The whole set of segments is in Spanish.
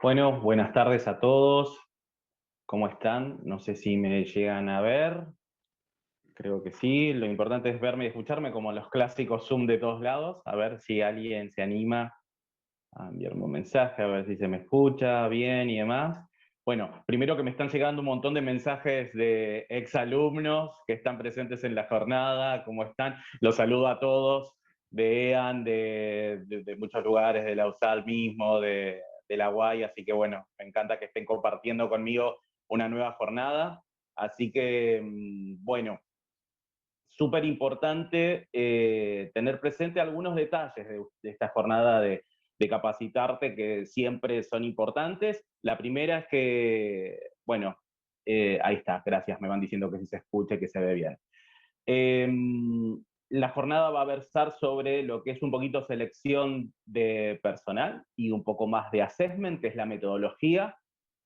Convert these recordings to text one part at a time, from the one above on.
Bueno, buenas tardes a todos. ¿Cómo están? No sé si me llegan a ver. Creo que sí. Lo importante es verme y escucharme como los clásicos Zoom de todos lados. A ver si alguien se anima a enviarme un mensaje, a ver si se me escucha bien y demás. Bueno, primero que me están llegando un montón de mensajes de exalumnos que están presentes en la jornada. ¿Cómo están? Los saludo a todos, de EAN, de muchos lugares, de la USAL mismo, de la UAI, así que bueno, me encanta que estén compartiendo conmigo una nueva jornada. Así que, bueno, súper importante tener presente algunos detalles de esta jornada de capacitarte que siempre son importantes. La primera es que, bueno, ahí está, gracias, me van diciendo que sí se escuche, que se ve bien. Eh, la jornada va a versar sobre lo que es un poquito selección de personal y un poco más de assessment, que es la metodología.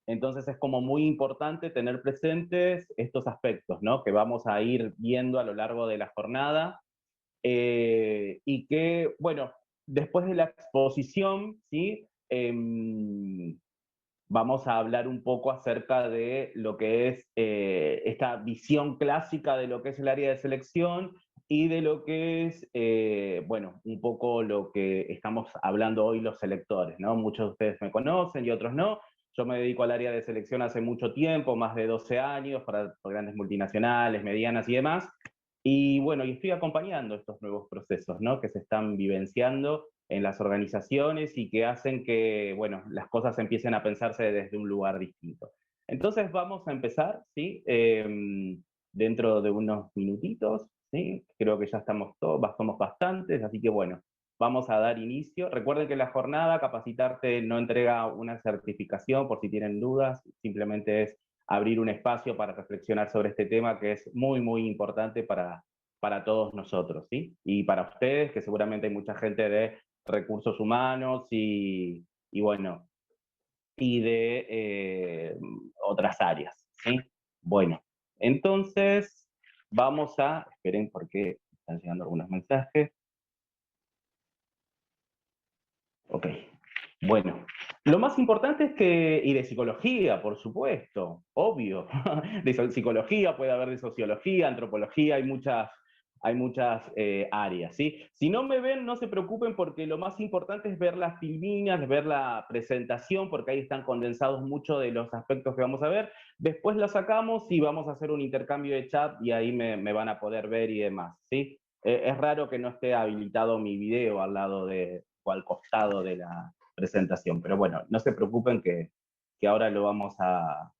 Entonces es como muy importante tener presentes estos aspectos, ¿no? Que vamos a ir viendo a lo largo de la jornada y que, bueno, después de la exposición, ¿sí? Vamos a hablar un poco acerca de lo que es esta visión clásica de lo que es el área de selección y de lo que es, bueno, un poco lo que estamos hablando hoy los selectores, ¿no? Muchos de ustedes me conocen y otros no. Yo me dedico al área de selección hace mucho tiempo, más de 12 años, para grandes multinacionales, medianas y demás. Y bueno, y estoy acompañando estos nuevos procesos, ¿no? Que se están vivenciando en las organizaciones y que hacen que, bueno, las cosas empiecen a pensarse desde un lugar distinto. Entonces vamos a empezar, ¿sí? Dentro de unos minutitos, ¿sí? Creo que ya estamos todos, somos bastantes, así que bueno, vamos a dar inicio. Recuerden que la jornada Capacitarte no entrega una certificación por si tienen dudas, simplemente es abrir un espacio para reflexionar sobre este tema que es muy, muy importante para todos nosotros, ¿sí? Y para ustedes, que seguramente hay mucha gente de recursos humanos y bueno, y de otras áreas, ¿sí? Bueno, entonces vamos a, esperen porque están llegando algunos mensajes. Ok, bueno, lo más importante es que, y de psicología, por supuesto, obvio, de psicología, puede haber de sociología, antropología, hay muchas áreas, ¿sí? Si no me ven, no se preocupen porque lo más importante es ver las filminas, ver la presentación, porque ahí están condensados muchos de los aspectos que vamos a ver. Después la sacamos y vamos a hacer un intercambio de chat y ahí me van a poder ver y demás, ¿sí? Es raro que no esté habilitado mi video al lado de, o al costado de la presentación, pero bueno, no se preocupen que ahora lo vamos a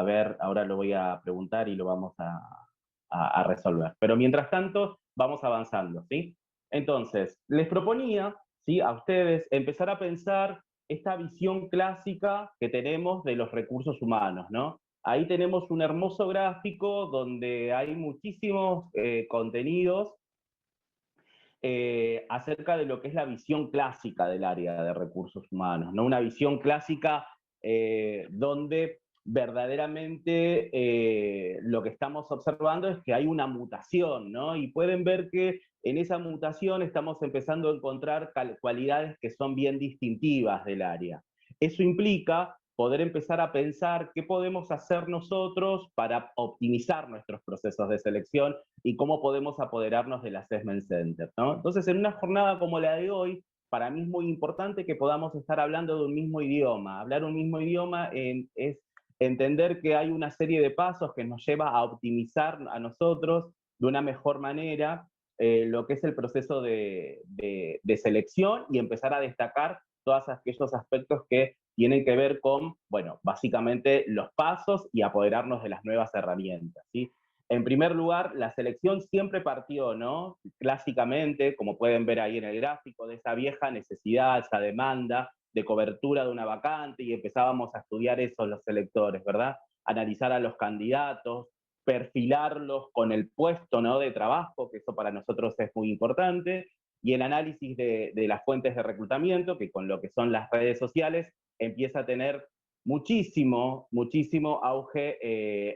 ver, ahora lo voy a preguntar y lo vamos a resolver. Pero mientras tanto, vamos avanzando, ¿sí? Entonces, les proponía, ¿sí? A ustedes empezar a pensar esta visión clásica que tenemos de los recursos humanos, ¿no? Ahí tenemos un hermoso gráfico donde hay muchísimos contenidos acerca de lo que es la visión clásica del área de recursos humanos, ¿no? Una visión clásica donde verdaderamente lo que estamos observando es que hay una mutación, ¿no? Y pueden ver que en esa mutación estamos empezando a encontrar cualidades que son bien distintivas del área. Eso implica poder empezar a pensar qué podemos hacer nosotros para optimizar nuestros procesos de selección y cómo podemos apoderarnos del Assessment Center, ¿no? Entonces, en una jornada como la de hoy, para mí es muy importante que podamos estar hablando de un mismo idioma. Hablar un mismo idioma es entender que hay una serie de pasos que nos lleva a optimizar a nosotros de una mejor manera lo que es el proceso de selección y empezar a destacar todos aquellos aspectos que tienen que ver con, bueno, básicamente los pasos y apoderarnos de las nuevas herramientas, ¿sí? En primer lugar, la selección siempre partió, ¿no? Clásicamente, como pueden ver ahí en el gráfico, de esa vieja necesidad, esa demanda de cobertura de una vacante y empezábamos a estudiar eso los selectores, ¿verdad? Analizar a los candidatos, perfilarlos con el puesto, ¿no? De trabajo, que eso para nosotros es muy importante, y el análisis de las fuentes de reclutamiento, que con lo que son las redes sociales empieza a tener muchísimo, muchísimo auge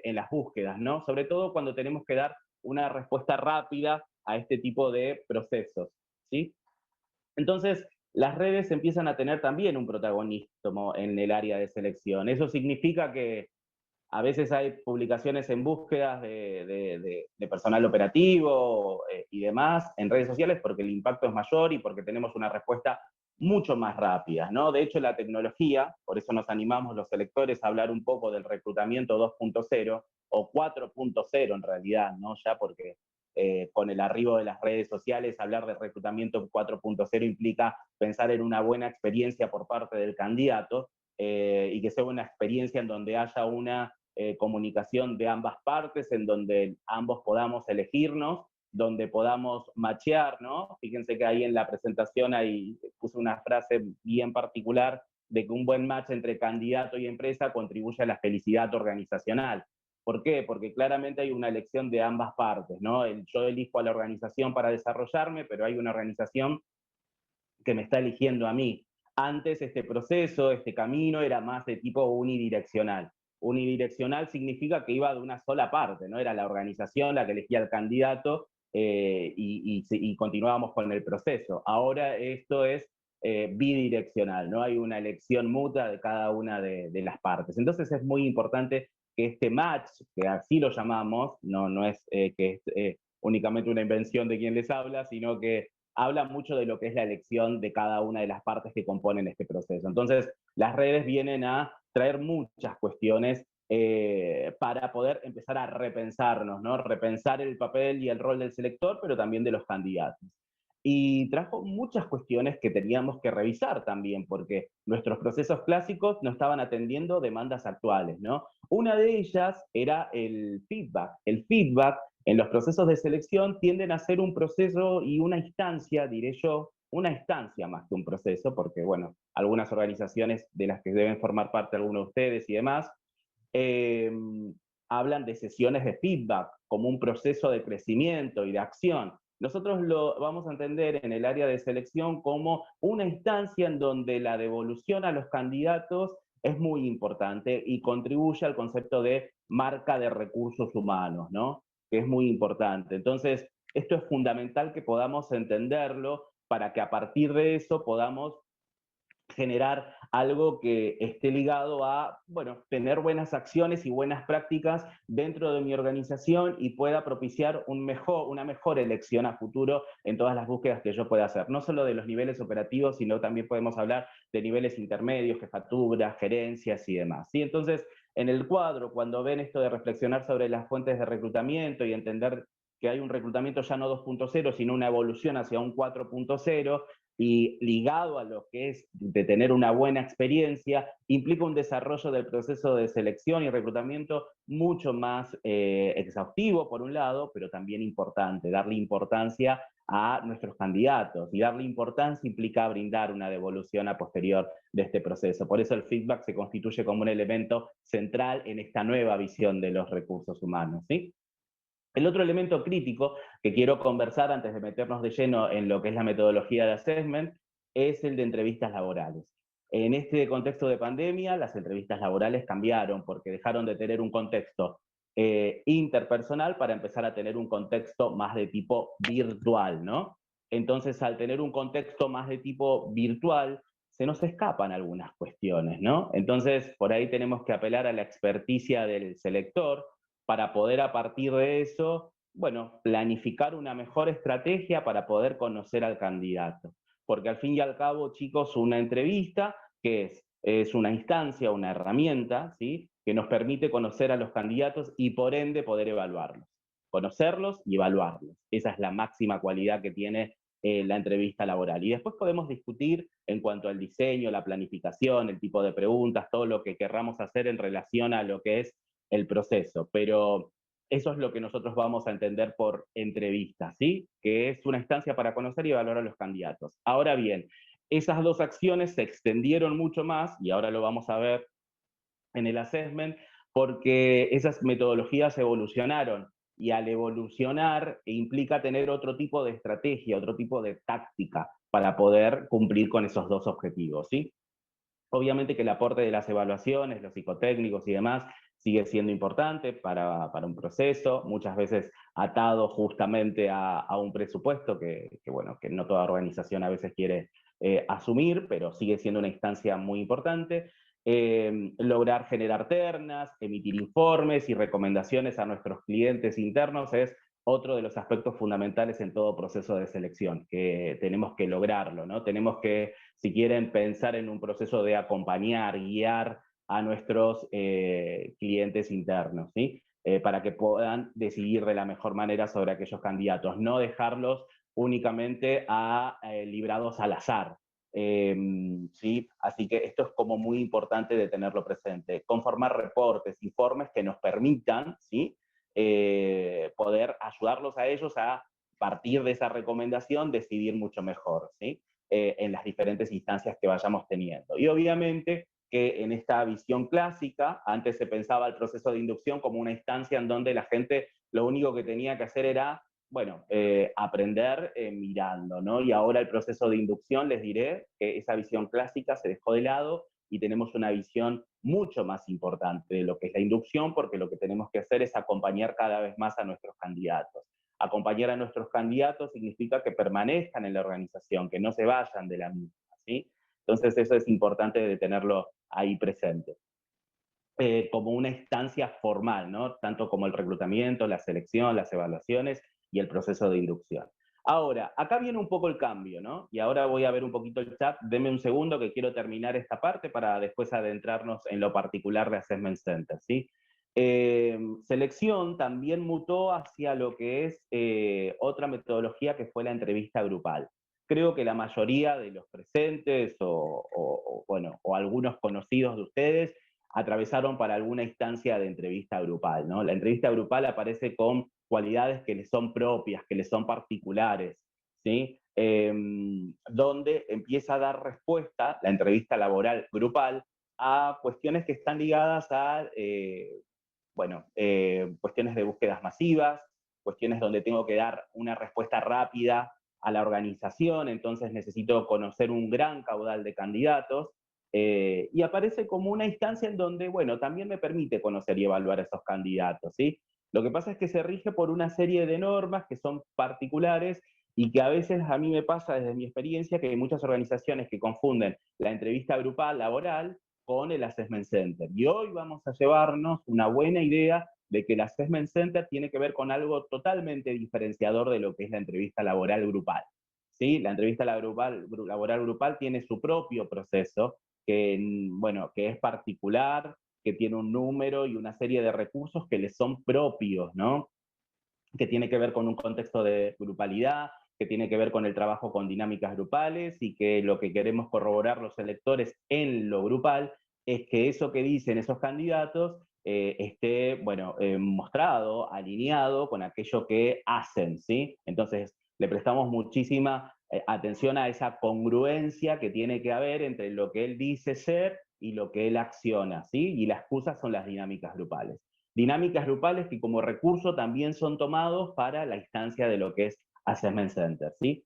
en las búsquedas, ¿no? Sobre todo cuando tenemos que dar una respuesta rápida a este tipo de procesos, ¿sí? Entonces, las redes empiezan a tener también un protagonismo en el área de selección. Eso significa que a veces hay publicaciones en búsquedas de personal operativo y demás en redes sociales porque el impacto es mayor y porque tenemos una respuesta mucho más rápida, ¿no? De hecho, la tecnología, por eso nos animamos los selectores a hablar un poco del reclutamiento 2.0 o 4.0 en realidad, ¿no? Ya porque con el arribo de las redes sociales, hablar de reclutamiento 4.0 implica pensar en una buena experiencia por parte del candidato y que sea una experiencia en donde haya una comunicación de ambas partes, en donde ambos podamos elegirnos, donde podamos machear, ¿no? Fíjense que ahí en la presentación ahí puse una frase bien particular de que un buen match entre candidato y empresa contribuye a la felicidad organizacional. ¿Por qué? Porque claramente hay una elección de ambas partes, ¿no? Yo elijo a la organización para desarrollarme, pero hay una organización que me está eligiendo a mí. Antes este proceso, este camino era más de tipo unidireccional. Unidireccional significa que iba de una sola parte, ¿no? Era la organización la que elegía al candidato y continuábamos con el proceso. Ahora esto es bidireccional, ¿no? Hay una elección mutua de cada una de las partes. Entonces es muy importante que este match, que así lo llamamos, no es que es únicamente una invención de quien les habla, sino que habla mucho de lo que es la elección de cada una de las partes que componen este proceso. Entonces, las redes vienen a traer muchas cuestiones para poder empezar a repensarnos, ¿no? Repensar el papel y el rol del selector, pero también de los candidatos. Y trajo muchas cuestiones que teníamos que revisar también, porque nuestros procesos clásicos no estaban atendiendo demandas actuales, ¿no? Una de ellas era el feedback. El feedback en los procesos de selección tienden a ser un proceso y una instancia, diré yo, una instancia más que un proceso, porque, bueno, algunas organizaciones de las que deben formar parte algunos de ustedes y demás, eh, hablan de sesiones de feedback como un proceso de crecimiento y de acción. Nosotros lo vamos a entender en el área de selección como una instancia en donde la devolución a los candidatos es muy importante y contribuye al concepto de marca de recursos humanos, ¿no? Que es muy importante. Entonces, esto es fundamental que podamos entenderlo para que a partir de eso podamos generar algo que esté ligado a, bueno, tener buenas acciones y buenas prácticas dentro de mi organización y pueda propiciar una mejor elección a futuro en todas las búsquedas que yo pueda hacer. No solo de los niveles operativos, sino también podemos hablar de niveles intermedios, jefaturas, gerencias y demás. ¿Sí? Entonces, en el cuadro, cuando ven esto de reflexionar sobre las fuentes de reclutamiento y entender que hay un reclutamiento ya no 2.0, sino una evolución hacia un 4.0, y ligado a lo que es de tener una buena experiencia, implica un desarrollo del proceso de selección y reclutamiento mucho más exhaustivo, por un lado, pero también importante, darle importancia a nuestros candidatos. Y darle importancia implica brindar una devolución a posterior de este proceso. Por eso el feedback se constituye como un elemento central en esta nueva visión de los recursos humanos, ¿sí? El otro elemento crítico que quiero conversar antes de meternos de lleno en lo que es la metodología de assessment es el de entrevistas laborales. En este contexto de pandemia, las entrevistas laborales cambiaron porque dejaron de tener un contexto interpersonal para empezar a tener un contexto más de tipo virtual, ¿no? Entonces, al tener un contexto más de tipo virtual, se nos escapan algunas cuestiones, ¿no? Entonces, por ahí tenemos que apelar a la experticia del selector, para poder a partir de eso, bueno, planificar una mejor estrategia para poder conocer al candidato. Porque al fin y al cabo, chicos, una entrevista, que es una instancia, una herramienta, ¿sí? Que nos permite conocer a los candidatos y por ende poder evaluarlos. Conocerlos y evaluarlos. Esa es la máxima cualidad que tiene la entrevista laboral. Y después podemos discutir en cuanto al diseño, la planificación, el tipo de preguntas, todo lo que querramos hacer en relación a lo que es el proceso, pero eso es lo que nosotros vamos a entender por entrevista, ¿sí? Que es una instancia para conocer y evaluar a los candidatos. Ahora bien, esas dos acciones se extendieron mucho más, y ahora lo vamos a ver en el assessment, porque esas metodologías evolucionaron, y al evolucionar implica tener otro tipo de estrategia, otro tipo de táctica para poder cumplir con esos dos objetivos, ¿sí? Obviamente que el aporte de las evaluaciones, los psicotécnicos y demás, sigue siendo importante para un proceso, muchas veces atado justamente a un presupuesto bueno, que no toda organización a veces quiere asumir, pero sigue siendo una instancia muy importante. Lograr generar ternas, emitir informes y recomendaciones a nuestros clientes internos es otro de los aspectos fundamentales en todo proceso de selección, que tenemos que lograrlo, ¿no? Tenemos que, si quieren, pensar en un proceso de acompañar, guiar a nuestros clientes internos, ¿sí? Para que puedan decidir de la mejor manera sobre aquellos candidatos, no dejarlos únicamente librados al azar. ¿Sí? Así que esto es como muy importante de tenerlo presente. Conformar reportes, informes que nos permitan, ¿sí? Poder ayudarlos a ellos a partir de esa recomendación decidir mucho mejor, ¿sí? En las diferentes instancias que vayamos teniendo. Y obviamente que en esta visión clásica, antes se pensaba el proceso de inducción como una instancia en donde la gente lo único que tenía que hacer era, bueno, aprender mirando, ¿no? Y ahora el proceso de inducción, les diré que esa visión clásica se dejó de lado y tenemos una visión mucho más importante de lo que es la inducción, porque lo que tenemos que hacer es acompañar cada vez más a nuestros candidatos. Acompañar a nuestros candidatos significa que permanezcan en la organización, que no se vayan de la misma, ¿sí? Entonces eso es importante de tenerlo ahí presente. Como una instancia formal, ¿no? Tanto como el reclutamiento, la selección, las evaluaciones y el proceso de inducción. Ahora, acá viene un poco el cambio, ¿no? Y ahora voy a ver un poquito el chat. Denme un segundo que quiero terminar esta parte para después adentrarnos en lo particular de Assessment Center, ¿sí? Selección también mutó hacia lo que es otra metodología que fue la entrevista grupal. Creo que la mayoría de los presentes bueno, o algunos conocidos de ustedes atravesaron para alguna instancia de entrevista grupal, ¿no? La entrevista grupal aparece con cualidades que les son propias, que les son particulares, ¿sí? Donde empieza a dar respuesta la entrevista laboral grupal a cuestiones que están ligadas a, bueno, cuestiones de búsquedas masivas, cuestiones donde tengo que dar una respuesta rápida a la organización, entonces necesito conocer un gran caudal de candidatos, y aparece como una instancia en donde, bueno, también me permite conocer y evaluar a esos candidatos, ¿sí? Lo que pasa es que se rige por una serie de normas que son particulares y que a veces a mí me pasa desde mi experiencia que hay muchas organizaciones que confunden la entrevista grupal laboral con el Assessment Center. Y hoy vamos a llevarnos una buena idea de que el Assessment Center tiene que ver con algo totalmente diferenciador de lo que es la entrevista laboral grupal. ¿Sí? La entrevista laboral grupal tiene su propio proceso, que, bueno, que es particular, que tiene un número y una serie de recursos que les son propios, ¿no? Que tiene que ver con un contexto de grupalidad, que tiene que ver con el trabajo con dinámicas grupales y que lo que queremos corroborar los electores en lo grupal es que eso que dicen esos candidatos esté, bueno, mostrado, alineado con aquello que hacen, ¿sí? Entonces, le prestamos muchísima atención a esa congruencia que tiene que haber entre lo que él dice ser y lo que él acciona, ¿sí? Y las excusas son las dinámicas grupales. Dinámicas grupales que como recurso también son tomados para la instancia de lo que es Assessment Center, ¿sí?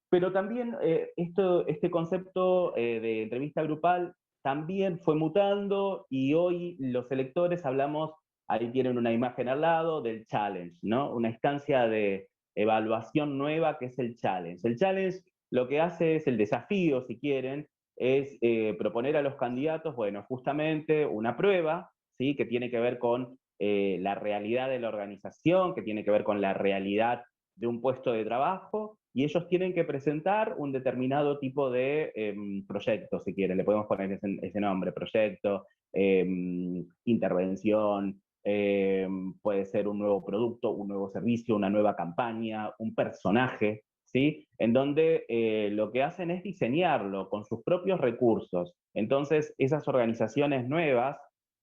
Pero también este concepto de entrevista grupal también fue mutando y hoy los electores hablamos, ahí tienen una imagen al lado, del challenge, ¿no? Una instancia de evaluación nueva que es el challenge. El challenge lo que hace es el desafío, si quieren, es proponer a los candidatos, bueno, justamente una prueba, ¿sí? Que tiene que ver con la realidad de la organización, que tiene que ver con la realidad de un puesto de trabajo, y ellos tienen que presentar un determinado tipo de proyecto, si quieren, le podemos poner ese nombre, proyecto, intervención, puede ser un nuevo producto, un nuevo servicio, una nueva campaña, un personaje, ¿sí? En donde lo que hacen es diseñarlo con sus propios recursos. Entonces, esas organizaciones nuevas,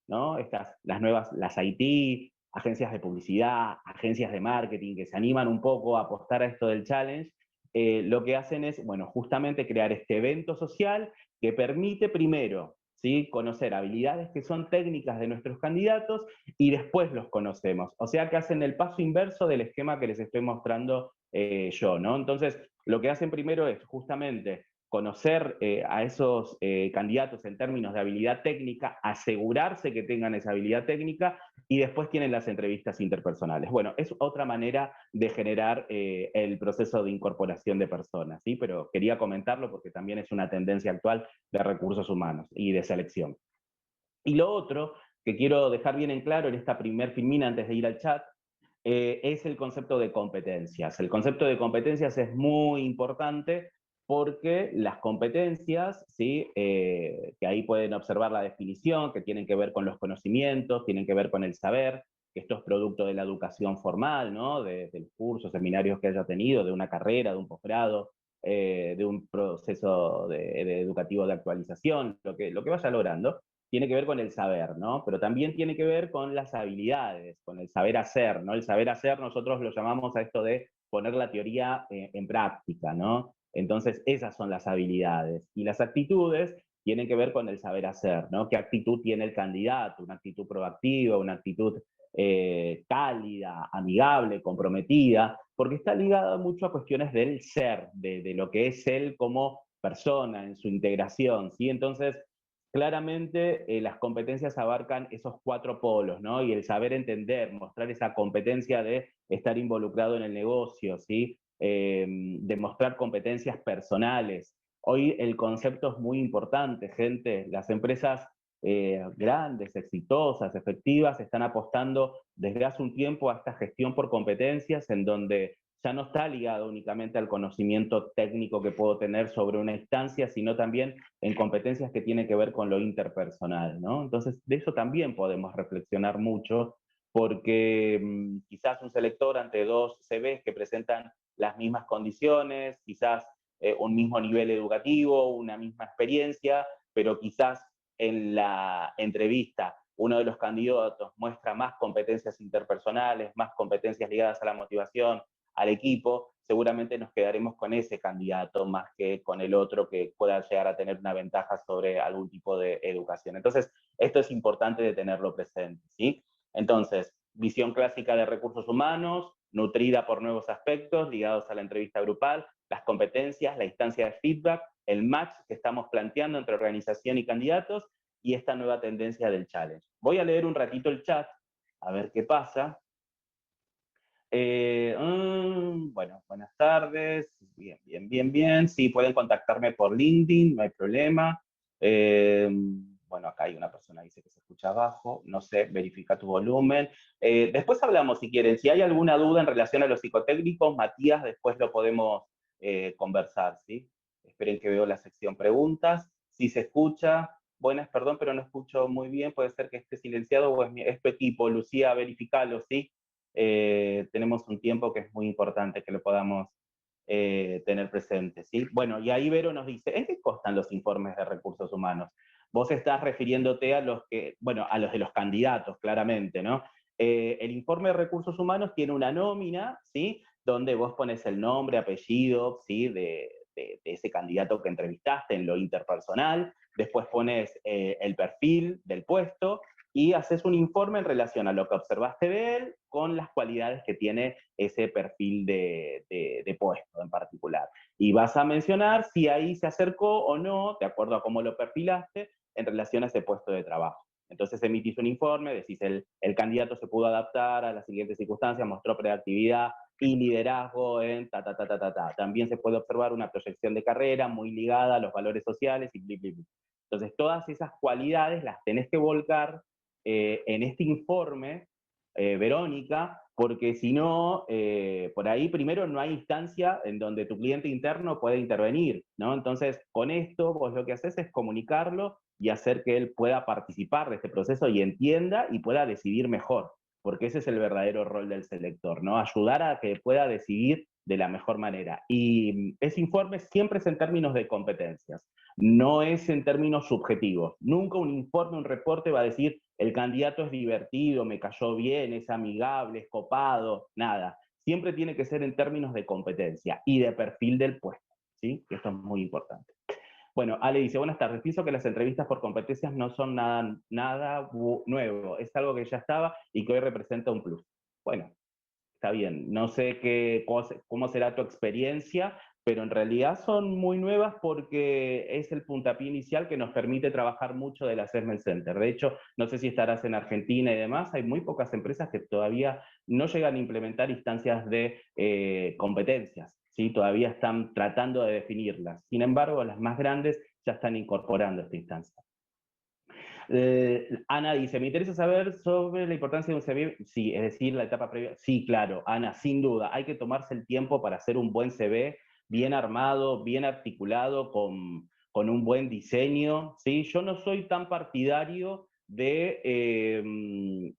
¿no? Las nuevas, las IT, agencias de publicidad, agencias de marketing que se animan un poco a apostar a esto del challenge, lo que hacen es, bueno, justamente crear este evento social que permite primero, ¿sí? Conocer habilidades que son técnicas de nuestros candidatos y después los conocemos. O sea que hacen el paso inverso del esquema que les estoy mostrando yo, ¿no? Entonces, lo que hacen primero es justamente conocer a esos candidatos en términos de habilidad técnica, asegurarse que tengan esa habilidad técnica, y después tienen las entrevistas interpersonales. Bueno, es otra manera de generar el proceso de incorporación de personas, ¿sí? Pero quería comentarlo porque también es una tendencia actual de recursos humanos y de selección. Y lo otro que quiero dejar bien en claro en esta primer filmina antes de ir al chat, es el concepto de competencias. El concepto de competencias es muy importante porque las competencias, ¿sí? Que ahí pueden observar la definición, que tienen que ver con los conocimientos, tienen que ver con el saber, que esto es producto de la educación formal, ¿no? De los cursos, seminarios que haya tenido, de una carrera, de un posgrado, de un proceso de educativo de actualización, lo que vaya logrando tiene que ver con el saber, ¿no? Pero también tiene que ver con las habilidades, con el saber hacer, ¿no? El saber hacer nosotros lo llamamos a esto de poner la teoría en práctica, ¿no? Entonces, esas son las habilidades. Y las actitudes tienen que ver con el saber hacer, ¿no? ¿Qué actitud tiene el candidato? Una actitud proactiva, una actitud cálida, amigable, comprometida, porque está ligada mucho a cuestiones del ser, de lo que es él como persona en su integración, ¿sí? Entonces, claramente las competencias abarcan esos cuatro polos, ¿no? Y el saber entender, mostrar esa competencia de estar involucrado en el negocio, ¿sí? Demostrar competencias personales. Hoy el concepto es muy importante, gente. Las empresas grandes, exitosas, efectivas, están apostando desde hace un tiempo a esta gestión por competencias en donde ya no está ligado únicamente al conocimiento técnico que puedo tener sobre una instancia, sino también en competencias que tienen que ver con lo interpersonal, ¿no? Entonces, de eso también podemos reflexionar mucho, porque quizás un selector ante dos CVs que presentan las mismas condiciones, quizás un mismo nivel educativo, una misma experiencia, pero quizás en la entrevista uno de los candidatos muestra más competencias interpersonales, más competencias ligadas a la motivación, al equipo, seguramente nos quedaremos con ese candidato más que con el otro que pueda llegar a tener una ventaja sobre algún tipo de educación. Entonces, esto es importante de tenerlo presente, ¿sí? Entonces, visión clásica de recursos humanos, nutrida por nuevos aspectos ligados a la entrevista grupal, las competencias, la instancia de feedback, el match que estamos planteando entre organización y candidatos y esta nueva tendencia del challenge. Voy a leer un ratito el chat, a ver qué pasa. Bueno, buenas tardes. Bien, bien, bien, bien. Sí, pueden contactarme por LinkedIn, no hay problema. Bueno, acá hay una persona que dice que se escucha abajo. No sé, verifica tu volumen. Después hablamos si quieren. Si hay alguna duda en relación a los psicotécnicos, Matías, después lo podemos conversar, ¿sí? Esperen que veo la sección preguntas. Si se escucha, buenas, perdón, pero no escucho muy bien. Puede ser que esté silenciado o es tu equipo. Lucía, verificalo, ¿sí? Tenemos un tiempo que es muy importante que lo podamos tener presente, ¿sí? Bueno, y ahí Vero nos dice, ¿en qué costan los informes de recursos humanos? Vos estás refiriéndote a los que, bueno, a los de los candidatos, claramente, ¿no? El informe de recursos humanos tiene una nómina, ¿sí? Donde vos pones el nombre, apellido, ¿sí? De ese candidato que entrevistaste en lo interpersonal, después pones el perfil del puesto, y haces un informe en relación a lo que observaste de él con las cualidades que tiene ese perfil de puesto en particular. Y vas a mencionar si ahí se acercó o no, de acuerdo a cómo lo perfilaste, en relación a ese puesto de trabajo. Entonces emitís un informe, decís el candidato se pudo adaptar a las siguientes circunstancias, mostró proactividad y liderazgo en ta, ta, ta, ta, ta, ta. También se puede observar una proyección de carrera muy ligada a los valores sociales y bli, bli, bli. Entonces todas esas cualidades las tenés que volcar en este informe, Verónica, porque si no, por ahí primero no hay instancia en donde tu cliente interno puede intervenir, ¿no? Entonces, con esto vos lo que haces es comunicarlo y hacer que él pueda participar de este proceso y entienda y pueda decidir mejor, porque ese es el verdadero rol del selector, ¿no? Ayudar a que pueda decidir de la mejor manera. Y ese informe siempre es en términos de competencias, no es en términos subjetivos. Nunca un informe, un reporte va a decir el candidato es divertido, me cayó bien, es amigable, es copado, nada. Siempre tiene que ser en términos de competencia y de perfil del puesto, ¿sí? Esto es muy importante. Bueno, Ale dice, buenas tardes, pienso que las entrevistas por competencias no son nada nuevo, es algo que ya estaba y que hoy representa un plus. Bueno, está bien, no sé cómo será tu experiencia, pero en realidad son muy nuevas porque es el puntapié inicial que nos permite trabajar mucho del Assessment Center. De hecho, no sé si estarás en Argentina y demás, hay muy pocas empresas que todavía no llegan a implementar instancias de competencias, ¿sí? Todavía están tratando de definirlas. Sin embargo, las más grandes ya están incorporando esta instancia. Ana dice, me interesa saber sobre la importancia de un CV. Sí, es decir, la etapa previa. Sí, claro, Ana, sin duda, hay que tomarse el tiempo para hacer un buen CV, bien armado, bien articulado, con un buen diseño. ¿Sí? Yo no soy tan partidario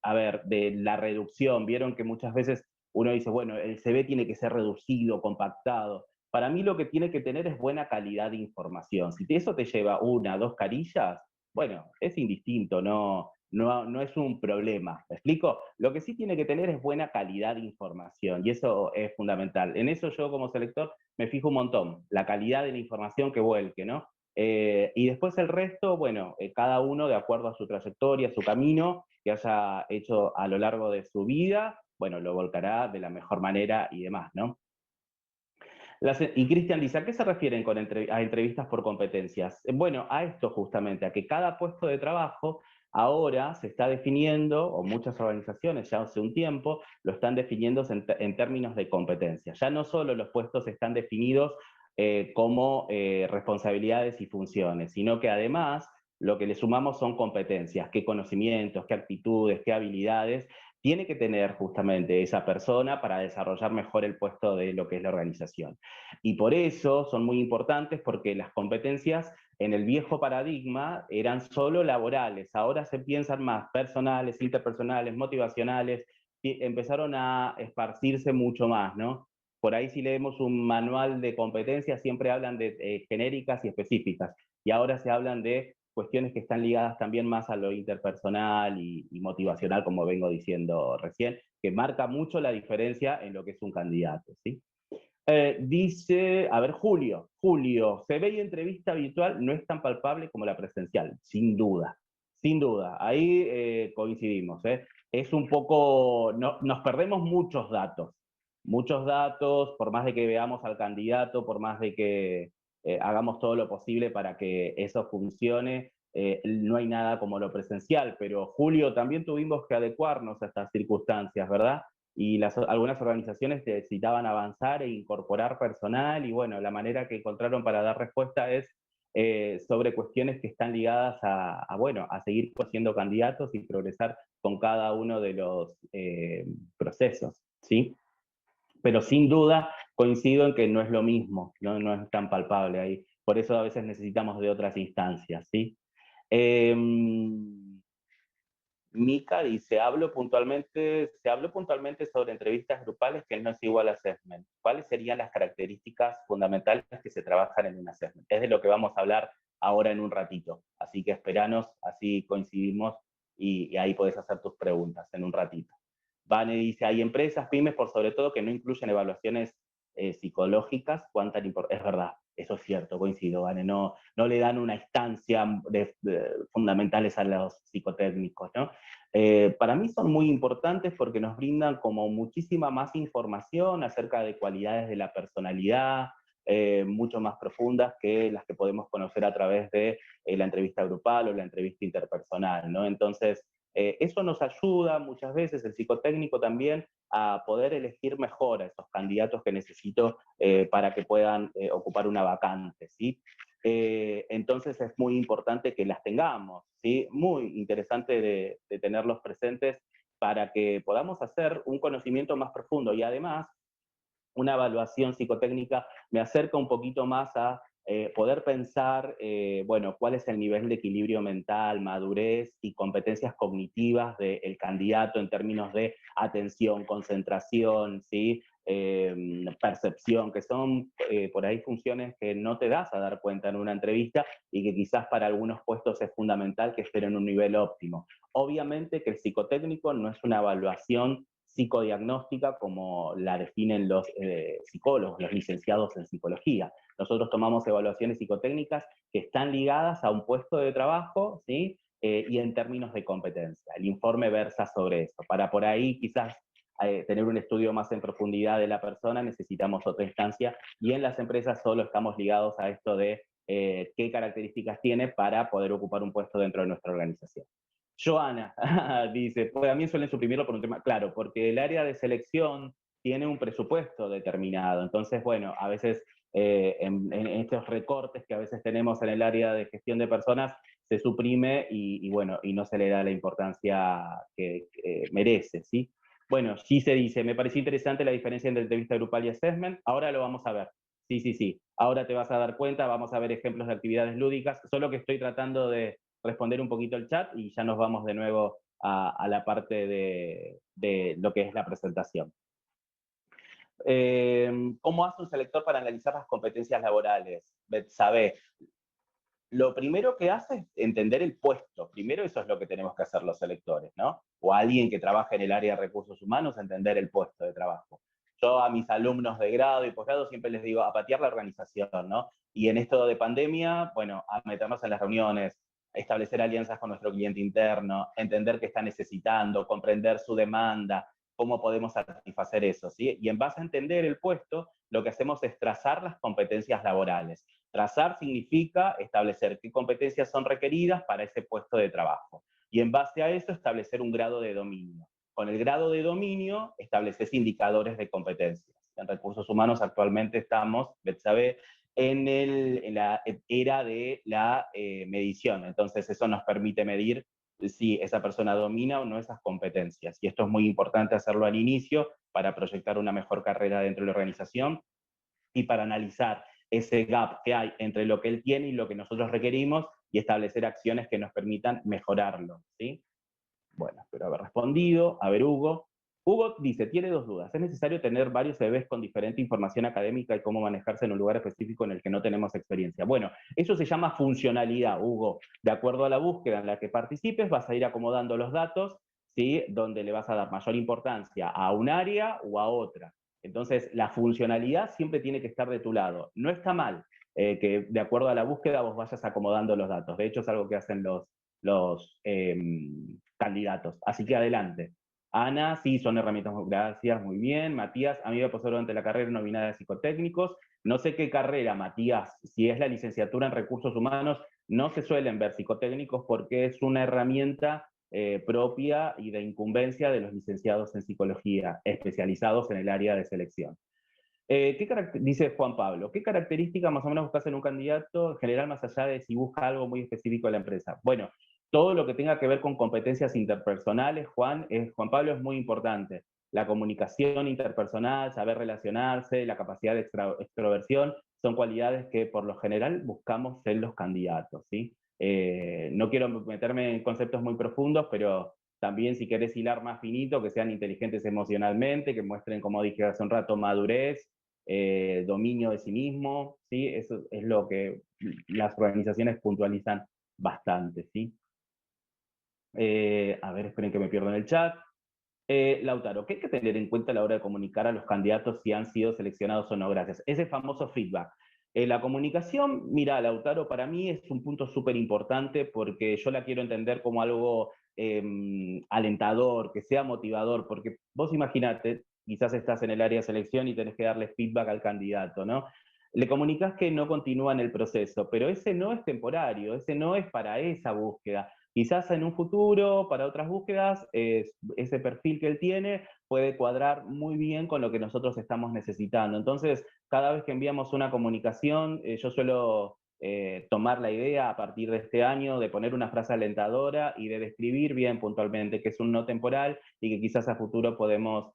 a ver, de la reducción. Vieron que muchas veces uno dice, bueno, el CV tiene que ser reducido, compactado. Para mí lo que tiene que tener es buena calidad de información. Si eso te lleva una, dos carillas, bueno, es indistinto, no es un problema. ¿Me explico? Lo que sí tiene que tener es buena calidad de información y eso es fundamental. En eso yo como selector me fijo un montón, la calidad de la información que vuelque, ¿no? Y después el resto, bueno, cada uno de acuerdo a su trayectoria, a su camino que haya hecho a lo largo de su vida, bueno, lo volcará de la mejor manera y demás, ¿no? Y Cristian dice, ¿a qué se refieren con a entrevistas por competencias? Bueno, a esto justamente, a que cada puesto de trabajo ahora se está definiendo, o muchas organizaciones ya hace un tiempo, lo están definiendo en términos de competencias. Ya no solo los puestos están definidos como responsabilidades y funciones, sino que además lo que le sumamos son competencias, qué conocimientos, qué actitudes, qué habilidades tiene que tener justamente esa persona para desarrollar mejor el puesto de lo que es la organización. Y por eso son muy importantes porque las competencias en el viejo paradigma eran solo laborales, ahora se piensan más personales, interpersonales, motivacionales, y empezaron a esparcirse mucho más, ¿no? Por ahí si leemos un manual de competencias siempre hablan de genéricas y específicas, y ahora se hablan de cuestiones que están ligadas también más a lo interpersonal y motivacional, como vengo diciendo recién, que marca mucho la diferencia en lo que es un candidato, ¿sí? Dice, a ver, Julio, CV y entrevista virtual no es tan palpable como la presencial, sin duda, ahí coincidimos, ¿eh? Es un poco, no, nos perdemos muchos datos, por más de que veamos al candidato, por más de que hagamos todo lo posible para que eso funcione, no hay nada como lo presencial, pero Julio, también tuvimos que adecuarnos a estas circunstancias, ¿verdad? Y algunas organizaciones necesitaban avanzar e incorporar personal y bueno, la manera que encontraron para dar respuesta es sobre cuestiones que están ligadas bueno, a seguir siendo candidatos y progresar con cada uno de los procesos, ¿sí? Pero sin duda coincido en que no es lo mismo, no es tan palpable ahí. Por eso a veces necesitamos de otras instancias, ¿sí? Eh, Mica dice, se habló puntualmente sobre entrevistas grupales que no es igual a assessment. ¿Cuáles serían las características fundamentales que se trabajan en un assessment? Es de lo que vamos a hablar ahora en un ratito. Así que esperanos, así coincidimos y ahí podés hacer tus preguntas en un ratito. Vane dice, hay empresas, pymes, por sobre todo, que no incluyen evaluaciones psicológicas. Es verdad, eso es cierto, coincido, Vane. No le dan una instancia fundamentales a los psicotécnicos, ¿no? Para mí son muy importantes porque nos brindan como muchísima más información acerca de cualidades de la personalidad, mucho más profundas que las que podemos conocer a través de la entrevista grupal o la entrevista interpersonal, ¿no? Entonces, eso nos ayuda muchas veces, el psicotécnico también, a poder elegir mejor a esos candidatos que necesito para que puedan ocupar una vacante, ¿sí? Entonces es muy importante que las tengamos, ¿sí? Muy interesante de tenerlos presentes para que podamos hacer un conocimiento más profundo y además una evaluación psicotécnica me acerca un poquito más a poder pensar, bueno, cuál es el nivel de equilibrio mental, madurez y competencias cognitivas del candidato en términos de atención, concentración, ¿sí? Percepción, que son por ahí funciones que no te das a dar cuenta en una entrevista y que quizás para algunos puestos es fundamental que estén en un nivel óptimo. Obviamente que el psicotécnico no es una evaluación psicodiagnóstica como la definen los psicólogos, los licenciados en psicología. Nosotros tomamos evaluaciones psicotécnicas que están ligadas a un puesto de trabajo, ¿sí? Y en términos de competencia. El informe versa sobre eso, para por ahí quizás tener un estudio más en profundidad de la persona, necesitamos otra instancia, y en las empresas solo estamos ligados a esto de qué características tiene para poder ocupar un puesto dentro de nuestra organización. Joana dice, pues a mí suelen suprimirlo por un tema, claro, porque el área de selección tiene un presupuesto determinado, entonces, bueno, a veces en estos recortes que a veces tenemos en el área de gestión de personas, se suprime bueno, y no se le da la importancia que merece, ¿sí? Bueno, sí se dice, me pareció interesante la diferencia entre entrevista grupal y assessment, ahora lo vamos a ver. Sí, sí, sí, ahora te vas a dar cuenta, vamos a ver ejemplos de actividades lúdicas, solo que estoy tratando de responder un poquito el chat y ya nos vamos de nuevo a la parte de lo que es la presentación. ¿Cómo hace un selector para analizar las competencias laborales? Betsabe, lo primero que hace es entender el puesto. Primero eso es lo que tenemos que hacer los selectores, ¿no? O alguien que trabaja en el área de recursos humanos, entender el puesto de trabajo. Yo a mis alumnos de grado y posgrado siempre les digo, a patear la organización, ¿no? Y en esto de pandemia, bueno, a meternos en las reuniones, establecer alianzas con nuestro cliente interno, entender qué está necesitando, comprender su demanda, cómo podemos satisfacer eso, ¿sí? Y en base a entender el puesto, lo que hacemos es trazar las competencias laborales. Trazar significa establecer qué competencias son requeridas para ese puesto de trabajo. Y en base a eso establecer un grado de dominio. Con el grado de dominio estableces indicadores de competencias. En recursos humanos actualmente estamos, Betsabe, en la era de la medición. Entonces eso nos permite medir si esa persona domina o no esas competencias. Y esto es muy importante hacerlo al inicio para proyectar una mejor carrera dentro de la organización y para analizar ese gap que hay entre lo que él tiene y lo que nosotros requerimos y establecer acciones que nos permitan mejorarlo, ¿sí? Bueno, espero haber respondido. A ver, Hugo. Hugo dice, tiene dos dudas. ¿Es necesario tener varios CVs con diferente información académica y cómo manejarse en un lugar específico en el que no tenemos experiencia? Bueno, eso se llama funcionalidad, Hugo. De acuerdo a la búsqueda en la que participes, vas a ir acomodando los datos, ¿sí? Donde le vas a dar mayor importancia a un área o a otra. Entonces, la funcionalidad siempre tiene que estar de tu lado. No está mal que de acuerdo a la búsqueda vos vayas acomodando los datos. De hecho, es algo que hacen los candidatos. Así que adelante. Ana, sí, son herramientas, gracias, muy bien. Matías, a mí me pasó durante la carrera, no vi nada de psicotécnicos. No sé qué carrera, Matías, si es la licenciatura en recursos humanos, no se suelen ver psicotécnicos porque es una herramienta propia y de incumbencia de los licenciados en psicología, especializados en el área de selección. Dice Juan Pablo, ¿qué característica más o menos buscas en un candidato en general más allá de si busca algo muy específico de la empresa? Bueno, todo lo que tenga que ver con competencias interpersonales, Juan Pablo, es muy importante. La comunicación interpersonal, saber relacionarse, la capacidad de extroversión, son cualidades que por lo general buscamos en los candidatos, ¿sí? No quiero meterme en conceptos muy profundos, pero también si querés hilar más finito, que sean inteligentes emocionalmente, que muestren, como dije hace un rato, madurez, dominio de sí mismo, ¿sí? Eso es lo que las organizaciones puntualizan bastante, ¿sí? A ver, esperen que me pierdo en el chat. Lautaro, ¿qué hay que tener en cuenta a la hora de comunicar a los candidatos si han sido seleccionados o no? Gracias. Ese famoso feedback. La comunicación, mira, Lautaro, para mí es un punto súper importante porque yo la quiero entender como algo alentador, que sea motivador, porque vos imaginate, quizás estás en el área de selección y tenés que darle feedback al candidato, ¿no? Le comunicas que no continúa en el proceso, pero ese no es temporario, ese no es para esa búsqueda. Quizás en un futuro, para otras búsquedas, ese perfil que él tiene puede cuadrar muy bien con lo que nosotros estamos necesitando. Entonces, cada vez que enviamos una comunicación, yo suelo tomar la idea a partir de este año de poner una frase alentadora y de describir bien puntualmente que es un no temporal y que quizás a futuro podemos,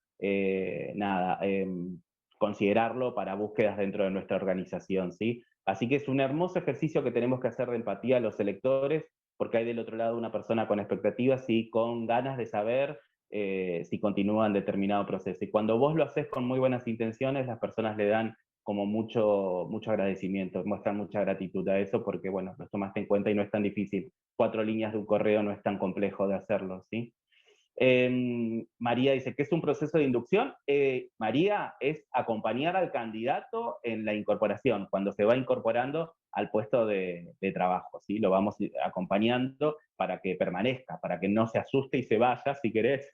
considerarlo para búsquedas dentro de nuestra organización, ¿sí? Así que es un hermoso ejercicio que tenemos que hacer de empatía a los electores, porque hay del otro lado una persona con expectativas y con ganas de saber si continúa en determinado proceso. Y cuando vos lo haces con muy buenas intenciones, las personas le dan como mucho agradecimiento, muestran mucha gratitud a eso porque, bueno, los tomaste en cuenta y no es tan difícil. 4 líneas de un correo no es tan complejo de hacerlo, ¿sí? María dice, ¿qué es un proceso de inducción? María, es acompañar al candidato en la incorporación, cuando se va incorporando al puesto de trabajo, ¿sí? Lo vamos acompañando para que permanezca, para que no se asuste y se vaya, si querés,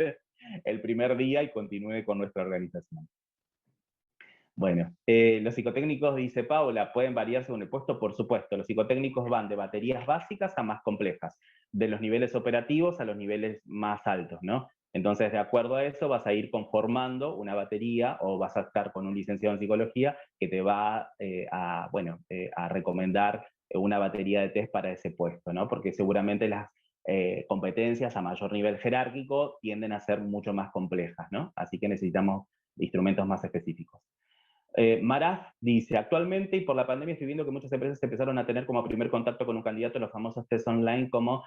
el primer día y continúe con nuestra organización. Bueno, los psicotécnicos, dice Paula, pueden variar según el puesto, por supuesto. Los psicotécnicos van de baterías básicas a más complejas, de los niveles operativos a los niveles más altos, ¿no? Entonces, de acuerdo a eso, vas a ir conformando una batería o vas a estar con un licenciado en psicología que te va a recomendar una batería de test para ese puesto, ¿no? Porque seguramente las competencias a mayor nivel jerárquico tienden a ser mucho más complejas, ¿no? Así que necesitamos instrumentos más específicos. Maraf dice, actualmente y por la pandemia estoy viendo que muchas empresas empezaron a tener como primer contacto con un candidato los famosos test online como